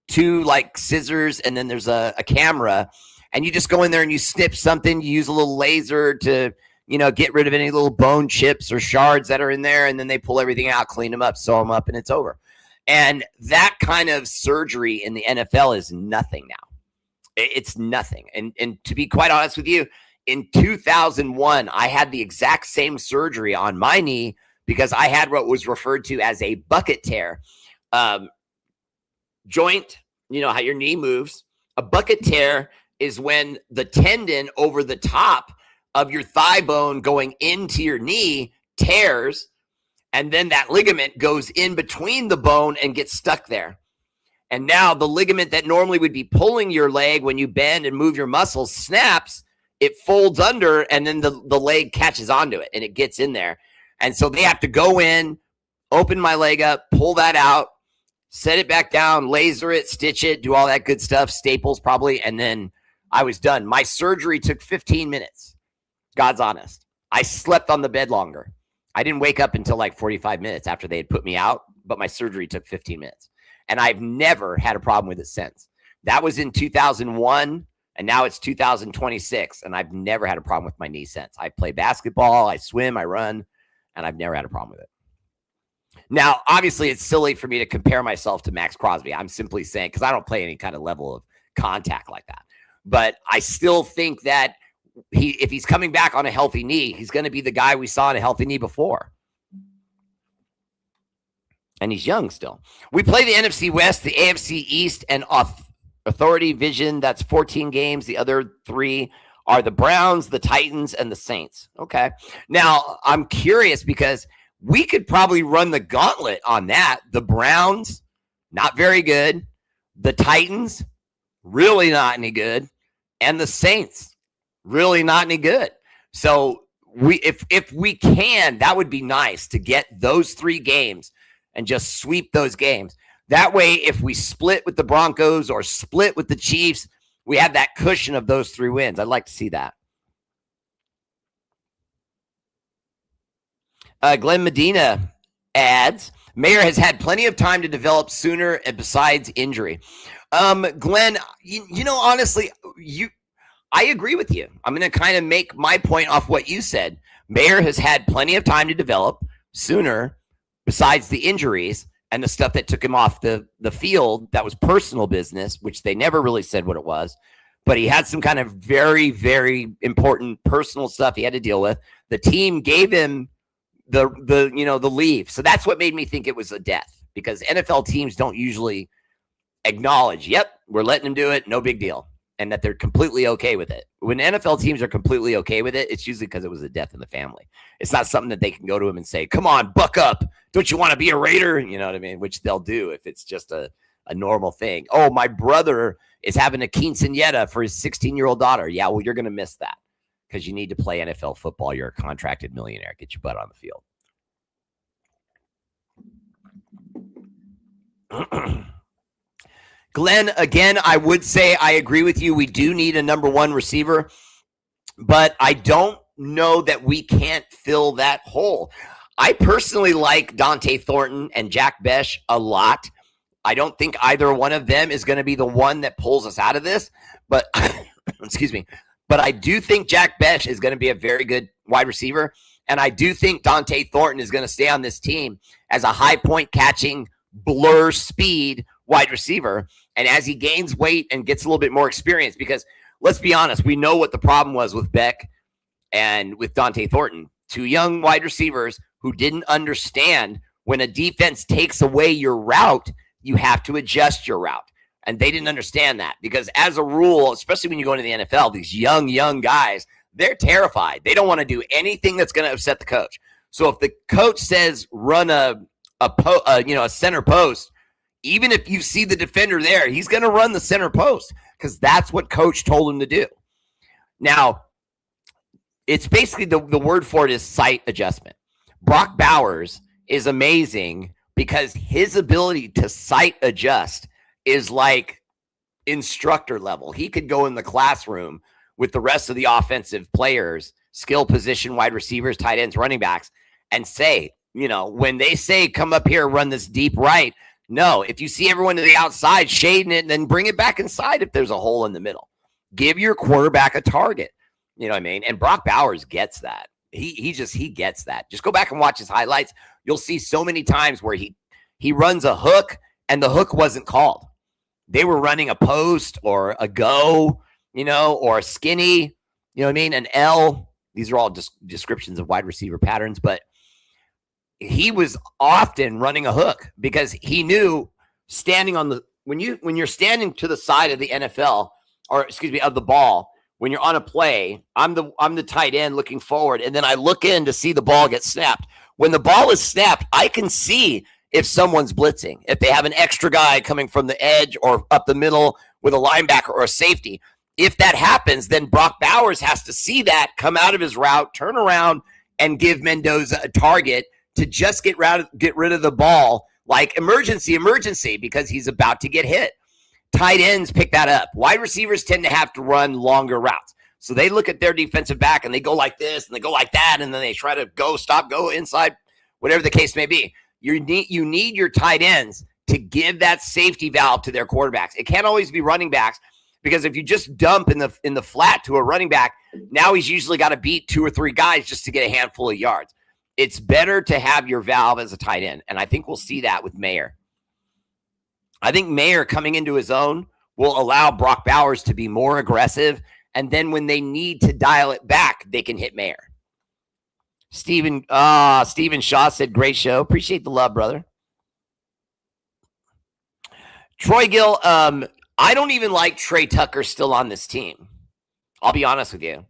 two like scissors and then there's a camera and you just go in there and you snip something. You use a little laser to, get rid of any little bone chips or shards that are in there. And then they pull everything out, clean them up, sew them up, and it's over. And that kind of surgery in the NFL is nothing now. It's nothing. And to be quite honest with you, in 2001, I had the exact same surgery on my knee because I had what was referred to as a bucket tear. Joint, how your knee moves. A bucket tear is when the tendon over the top of your thigh bone going into your knee tears, and then that ligament goes in between the bone and gets stuck there. And now the ligament that normally would be pulling your leg when you bend and move your muscles snaps. It folds under, and then the leg catches onto it, and it gets in there. And so they have to go in, open my leg up, pull that out, set it back down, laser it, stitch it, do all that good stuff, staples probably, and then I was done. My surgery took 15 minutes. God's honest. I slept on the bed longer. I didn't wake up until like 45 minutes after they had put me out, but my surgery took 15 minutes. And I've never had a problem with it since. That was in 2001. And now it's 2026, and I've never had a problem with my knee since. I play basketball, I swim, I run, and I've never had a problem with it. Now, obviously, it's silly for me to compare myself to Max Crosby. I'm simply saying, because I don't play any kind of level of contact like that. But I still think that if he's coming back on a healthy knee, he's going to be the guy we saw on a healthy knee before. And he's young still. We play the NFC West, the AFC East, and Authority Vision, that's 14 games. The other 3 are the Browns, the Titans, and the Saints. Okay. Now, I'm curious because we could probably run the gauntlet on that. The Browns, not very good. The Titans, really not any good. And the Saints, really not any good. So if we can, that would be nice to get those 3 games and just sweep those games. That way, if we split with the Broncos or split with the Chiefs, we have that cushion of those 3 wins. I'd like to see that. Glenn Medina adds, Mayer has had plenty of time to develop sooner and besides injury. Glenn, honestly, I agree with you. I'm going to kind of make my point off what you said. Mayer has had plenty of time to develop sooner besides the injuries. And the stuff that took him off the field, that was personal business, which they never really said what it was. But he had some kind of very, very important personal stuff he had to deal with. The team gave him the leave. So that's what made me think it was a death, because NFL teams don't usually acknowledge, yep, we're letting him do it, no big deal, and that they're completely okay with it. When NFL teams are completely okay with it, it's usually because it was a death in the family. It's not something that they can go to him and say, come on, buck up. Don't you want to be a Raider? You know what I mean? Which they'll do if it's just a normal thing. Oh, my brother is having a quinceañera for his 16-year-old daughter. Yeah, well, you're going to miss that because you need to play NFL football. You're a contracted millionaire. Get your butt on the field. Glenn, again, I would say I agree with you. We do need a number 1 receiver, but I don't know that we can't fill that hole. I personally like Dante Thornton and Jack Besh a lot. I don't think either one of them is going to be the one that pulls us out of this, but excuse me. But I do think Jack Besh is going to be a very good wide receiver, and I do think Dante Thornton is going to stay on this team as a high point catching, blur speed wide receiver. And as he gains weight and gets a little bit more experience, because let's be honest, we know what the problem was with Beck and with Dante Thornton, 2 young wide receivers who didn't understand when a defense takes away your route, you have to adjust your route. And they didn't understand that because as a rule, especially when you go into the NFL, these young guys, they're terrified. They don't want to do anything that's going to upset the coach. So if the coach says run a a center post, even if you see the defender there, he's going to run the center post because that's what coach told him to do. Now, it's basically the word for it is sight adjustment. Brock Bowers is amazing because his ability to sight adjust is like instructor level. He could go in the classroom with the rest of the offensive players, skill position, wide receivers, tight ends, running backs, and say, when they say, come up here, run this deep right, no, if you see everyone to the outside shading it, then bring it back inside if there's a hole in the middle. Give your quarterback a target. You know what I mean? And Brock Bowers gets that. He gets that. Just go back and watch his highlights. You'll see so many times where he runs a hook and the hook wasn't called. They were running a post or a go, or a skinny, you know what I mean? An L. These are all descriptions of wide receiver patterns, but he was often running a hook because he knew standing on when you're standing to the side of the NFL of the ball, when you're on a play, I'm the tight end looking forward, and then I look in to see the ball get snapped. When the ball is snapped, I can see if someone's blitzing, if they have an extra guy coming from the edge or up the middle with a linebacker or a safety. If that happens, then Brock Bowers has to see that, come out of his route, turn around, and give Mendoza a target to just get rid of the ball, like emergency, because he's about to get hit. Tight ends pick that up. Wide receivers tend to have to run longer routes. So they look at their defensive back and they go like this and they go like that, and then they try to go inside, whatever the case may be. You need your tight ends to give that safety valve to their quarterbacks. It can't always be running backs, because if you just dump in the flat to a running back, now he's usually got to beat 2 or 3 guys just to get a handful of yards. It's better to have your valve as a tight end, and I think we'll see that with Mayer. I think Mayer coming into his own will allow Brock Bowers to be more aggressive, and then when they need to dial it back, they can hit Mayer. Steven Shaw said, great show. Appreciate the love, brother. Troy Gill, I don't even like Trey Tucker still on this team. I'll be honest with you.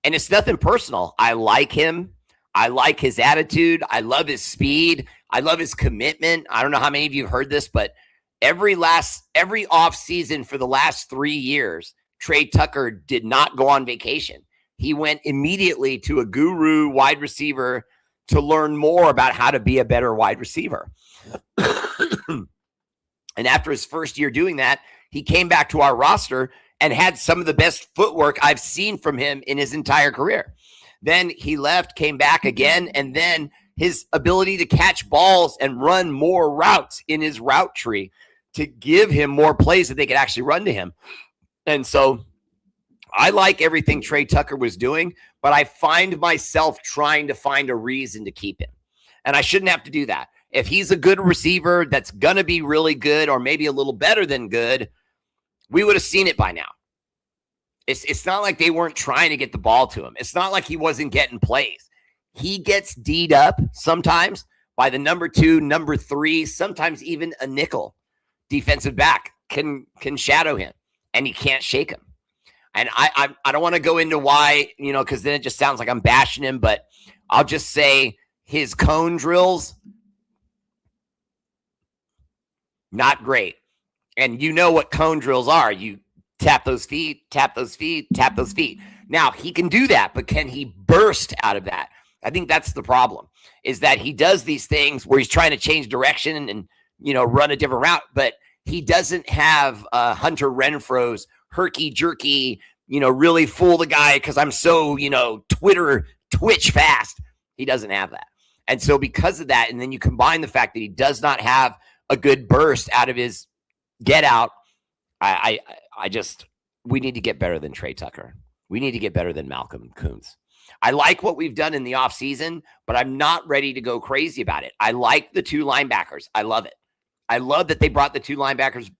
And it's nothing personal. I like him. I like his attitude. I love his speed. I love his commitment. I don't know how many of you have heard this, but every off season for the last 3 years, Trey Tucker did not go on vacation. He went immediately to a guru wide receiver to learn more about how to be a better wide receiver. And after his first year doing that, he came back to our roster and had some of the best footwork I've seen from him in his entire career. Then he left, came back again, and then his ability to catch balls and run more routes in his route tree to give him more plays that they could actually run to him. And so I like everything Trey Tucker was doing, but I find myself trying to find a reason to keep him. And I shouldn't have to do that. If he's a good receiver that's going to be really good or maybe a little better than good, we would have seen it by now. It's not like they weren't trying to get the ball to him. It's not like he wasn't getting plays. He gets D'd up sometimes by the number 2, number 3, sometimes even a nickel defensive back can shadow him, and he can't shake him. And I don't want to go into why, because then it just sounds like I'm bashing him, but I'll just say his cone drills, not great. And you know what cone drills are. You tap those feet, tap those feet, tap those feet. Now, he can do that, but can he burst out of that? I think that's the problem, is that he does these things where he's trying to change direction and run a different route, but he doesn't have Hunter Renfro's herky-jerky, really fool the guy because I'm so, Twitch fast. He doesn't have that. And so because of that, and then you combine the fact that he does not have a good burst out of his get out, we need to get better than Trey Tucker. We need to get better than Malcolm Kuntz. I like what we've done in the offseason, but I'm not ready to go crazy about it. I like the 2 linebackers. I love it. I love that they brought the 2 linebackers.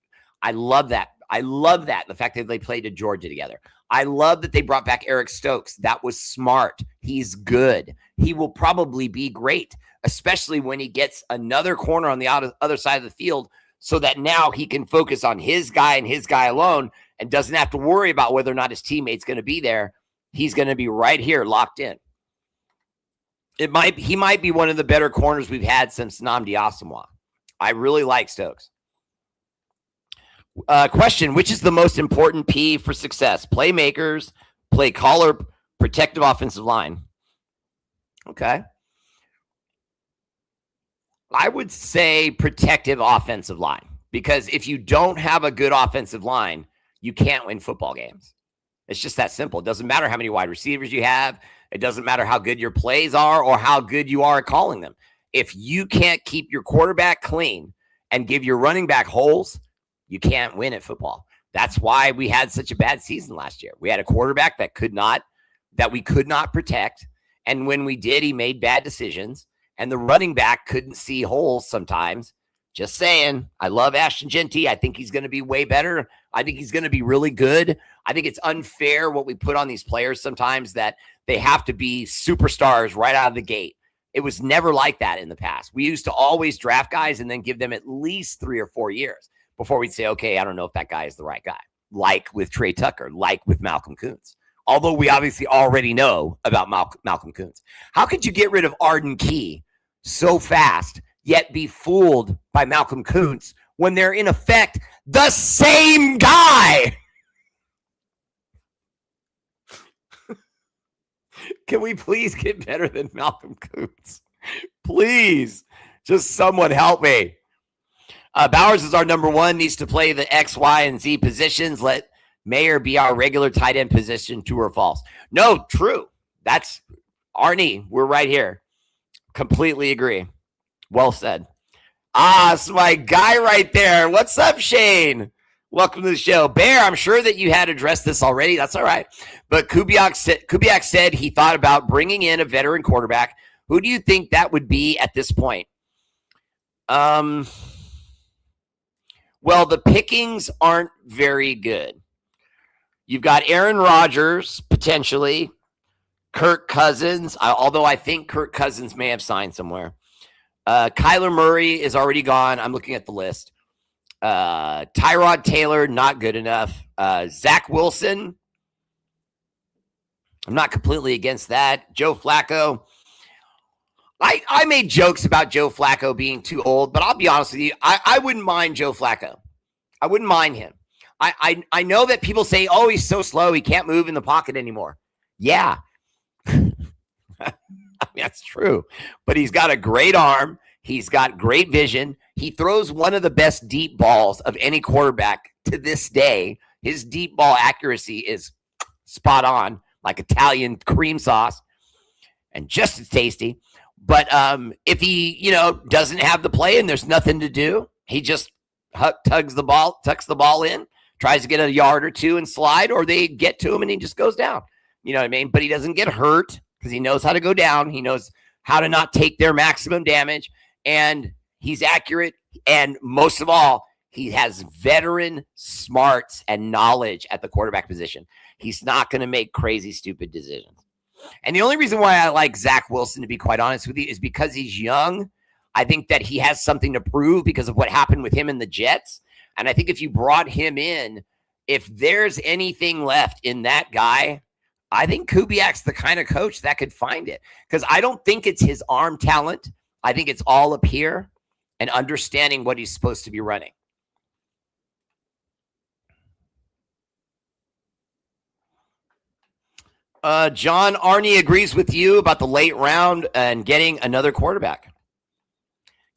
I love that. The fact that they played at Georgia together. I love that they brought back Eric Stokes. That was smart. He's good. He will probably be great, especially when he gets another corner on the other side of the field, so that now he can focus on his guy and his guy alone and doesn't have to worry about whether or not his teammate's going to be there. He's going to be right here locked in. He might be one of the better corners we've had since Nnamdi Asomugha. I really like Stokes. Question: which is the most important P for success? Playmakers, play caller, protective offensive line. Okay. I would say protective offensive line, because if you don't have a good offensive line, you can't win football games. It's just that simple. It doesn't matter how many wide receivers you have. It doesn't matter how good your plays are or how good you are at calling them. If you can't keep your quarterback clean and give your running back holes, you can't win at football. That's why we had such a bad season last year. We had a quarterback that we could not protect. And when we did, he made bad decisions. And the running back couldn't see holes sometimes. Just saying. I love Ashton Genty. I think he's going to be way better. I think he's going to be really good. I think it's unfair what we put on these players sometimes, that they have to be superstars right out of the gate. It was never like that in the past. We used to always draft guys and then give them at least 3 or 4 years before we'd say, okay, I don't know if that guy is the right guy. Like with Trey Tucker, like with Malcolm Kuntz. Although we obviously already know about Malcolm Kuntz. How could you get rid of Arden Key so fast, yet be fooled by Malcolm Kuntz when they're in effect the same guy? Can we please get better than Malcolm Kuntz? Please, just someone help me. Bowers is our number one, needs to play the X, Y, and Z positions. Let Mayer be our regular tight end position, true or false? No, true. That's Arnie. We're right here. Completely agree. Well said. It's my guy right there. What's up, Shane? Welcome to the show. Bear, I'm sure that you had addressed this already. That's all right. But Kubiak said he thought about bringing in a veteran quarterback. Who do you think that would be at this point? Well, the pickings aren't very good. You've got Aaron Rodgers, potentially. Kirk Cousins, although I think Kirk Cousins may have signed somewhere. Kyler Murray is already gone. I'm looking at the list. Tyrod Taylor, not good enough. Zach Wilson, I'm not completely against that. Joe Flacco. I made jokes about Joe Flacco being too old, but I'll be honest with you. I wouldn't mind Joe Flacco. I wouldn't mind him. I know that people say, oh, he's so slow, he can't move in the pocket anymore. Yeah. That's true. But he's got a great arm. He's got great vision. He throws one of the best deep balls of any quarterback to this day. His deep ball accuracy is spot on, like Italian cream sauce, and just as tasty. But if he, doesn't have the play and there's nothing to do, he just tucks the ball in, tries to get a yard or two and slide, or they get to him and he just goes down. You know what I mean? But he doesn't get hurt because he knows how to go down. He knows how to not take their maximum damage, and he's accurate. And most of all, he has veteran smarts and knowledge at the quarterback position. He's not going to make crazy, stupid decisions. And the only reason why I like Zach Wilson, to be quite honest with you, is because he's young. I think that he has something to prove because of what happened with him and the Jets. And I think if you brought him in, if there's anything left in that guy, I think Kubiak's the kind of coach that could find it. Because I don't think it's his arm talent. I think it's all up here and understanding what he's supposed to be running. John Arnie agrees with you about the late round and getting another quarterback.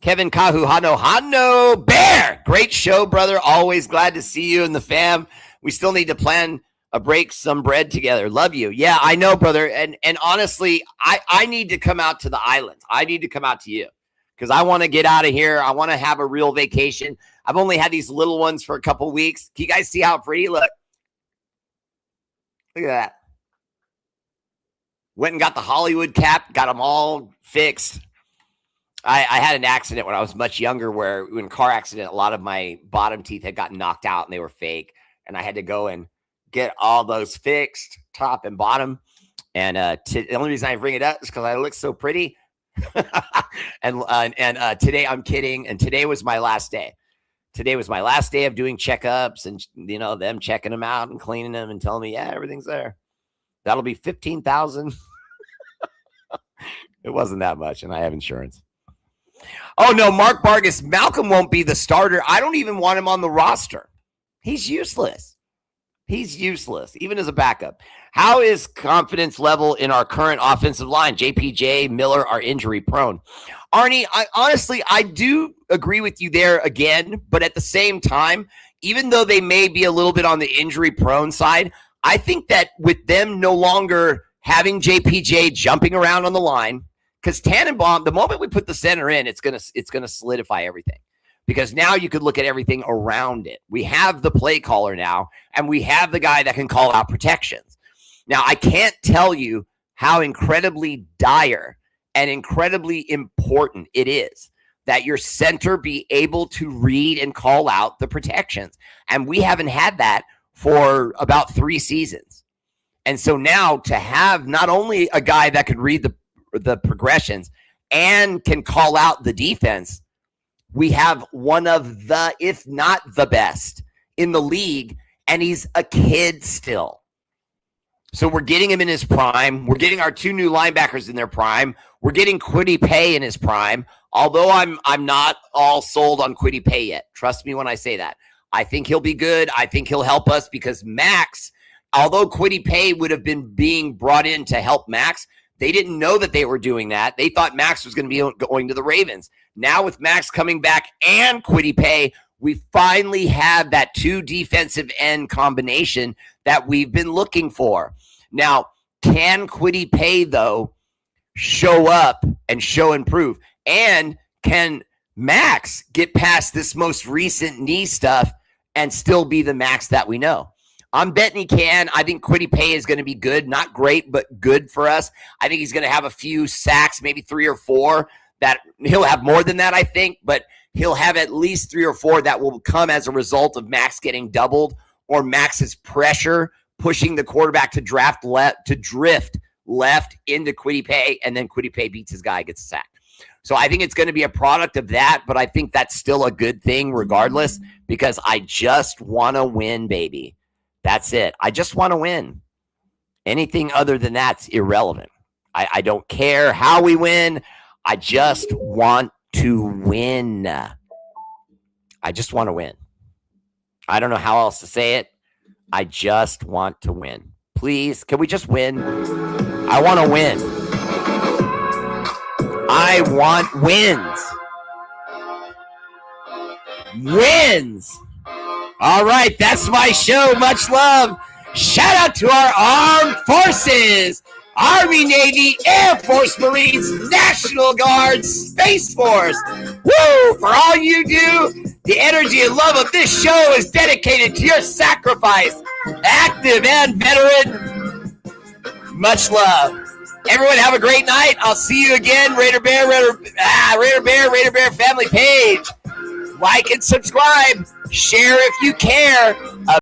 Kevin Kahu, Hano, Bear. Great show, brother. Always glad to see you and the fam. We still need to plan a break, some bread together. Love you. Yeah, I know, brother. And honestly, I need to come out to the islands. I need to come out to you because I want to get out of here. I want to have a real vacation. I've only had these little ones for a couple weeks. Can you guys see how pretty? Look at that. Went and got the Hollywood cap, got them all fixed. I had an accident when I was much younger where in a car accident, a lot of my bottom teeth had gotten knocked out and they were fake. And I had to go and get all those fixed, top and bottom. And the only reason I bring it up is because I look so pretty. and today, I'm kidding. And today was my last day. Today was my last day of doing checkups and, them checking them out and cleaning them and telling me, yeah, everything's there. That'll be $15,000. It wasn't that much, and I have insurance. Oh, no, Mark Vargas. Malcolm won't be the starter. I don't even want him on the roster. He's useless. He's useless, even as a backup. How is confidence level in our current offensive line? JPJ, Miller are injury prone. Arnie, I do agree with you there again, but at the same time, even though they may be a little bit on the injury prone side, I think that with them no longer having JPJ jumping around on the line, because Tannenbaum, the moment we put the center in, it's gonna solidify everything. Because now you could look at everything around it. We have the play caller now, and we have the guy that can call out protections. Now, I can't tell you how incredibly dire and incredibly important it is that your center be able to read and call out the protections. And we haven't had that for about 3 seasons. And so now to have not only a guy that can read the progressions and can call out the defense, we have one of the, if not the best in the league, and he's a kid still. So we're getting him in his prime. We're getting our 2 new linebackers in their prime. We're getting Kwity Paye in his prime, although I'm not all sold on Kwity Paye yet. Trust me when I say that. I think he'll be good. I think he'll help us because Max, although Kwity Paye would have been being brought in to help Max, they didn't know that they were doing that. They thought Max was going to be going to the Ravens. Now with Max coming back and Kwity Paye, we finally have that 2 defensive end combination that we've been looking for. Now, can Kwity Paye, though, show up and show and prove? And can Max get past this most recent knee stuff and still be the Max that we know? I'm betting he can. I think Kwity Paye is going to be good. Not great, but good for us. I think he's going to have a few sacks, maybe 3 or 4. That he'll have more than that, I think, but he'll have at least 3 or 4 that will come as a result of Max getting doubled or Max's pressure pushing the quarterback to drift left into Kwity Paye, and then Kwity Paye beats his guy, gets a sack. So I think it's going to be a product of that, but I think that's still a good thing regardless because I just want to win, baby. That's it. I just want to win. Anything other than that's irrelevant. I don't care how we win. I just want to win. I just want to win. I don't know how else to say it. I just want to win. Please, can we just win? I want to win. I want wins. Wins. All right, that's my show. Much love. Shout out to our armed forces. Army, Navy, Air Force, Marines, National Guard, Space Force. Woo! For all you do, the energy and love of this show is dedicated to your sacrifice, active and veteran. Much love. Everyone have a great night. I'll see you again. Raider Bear family page. Like and subscribe. Share if you care.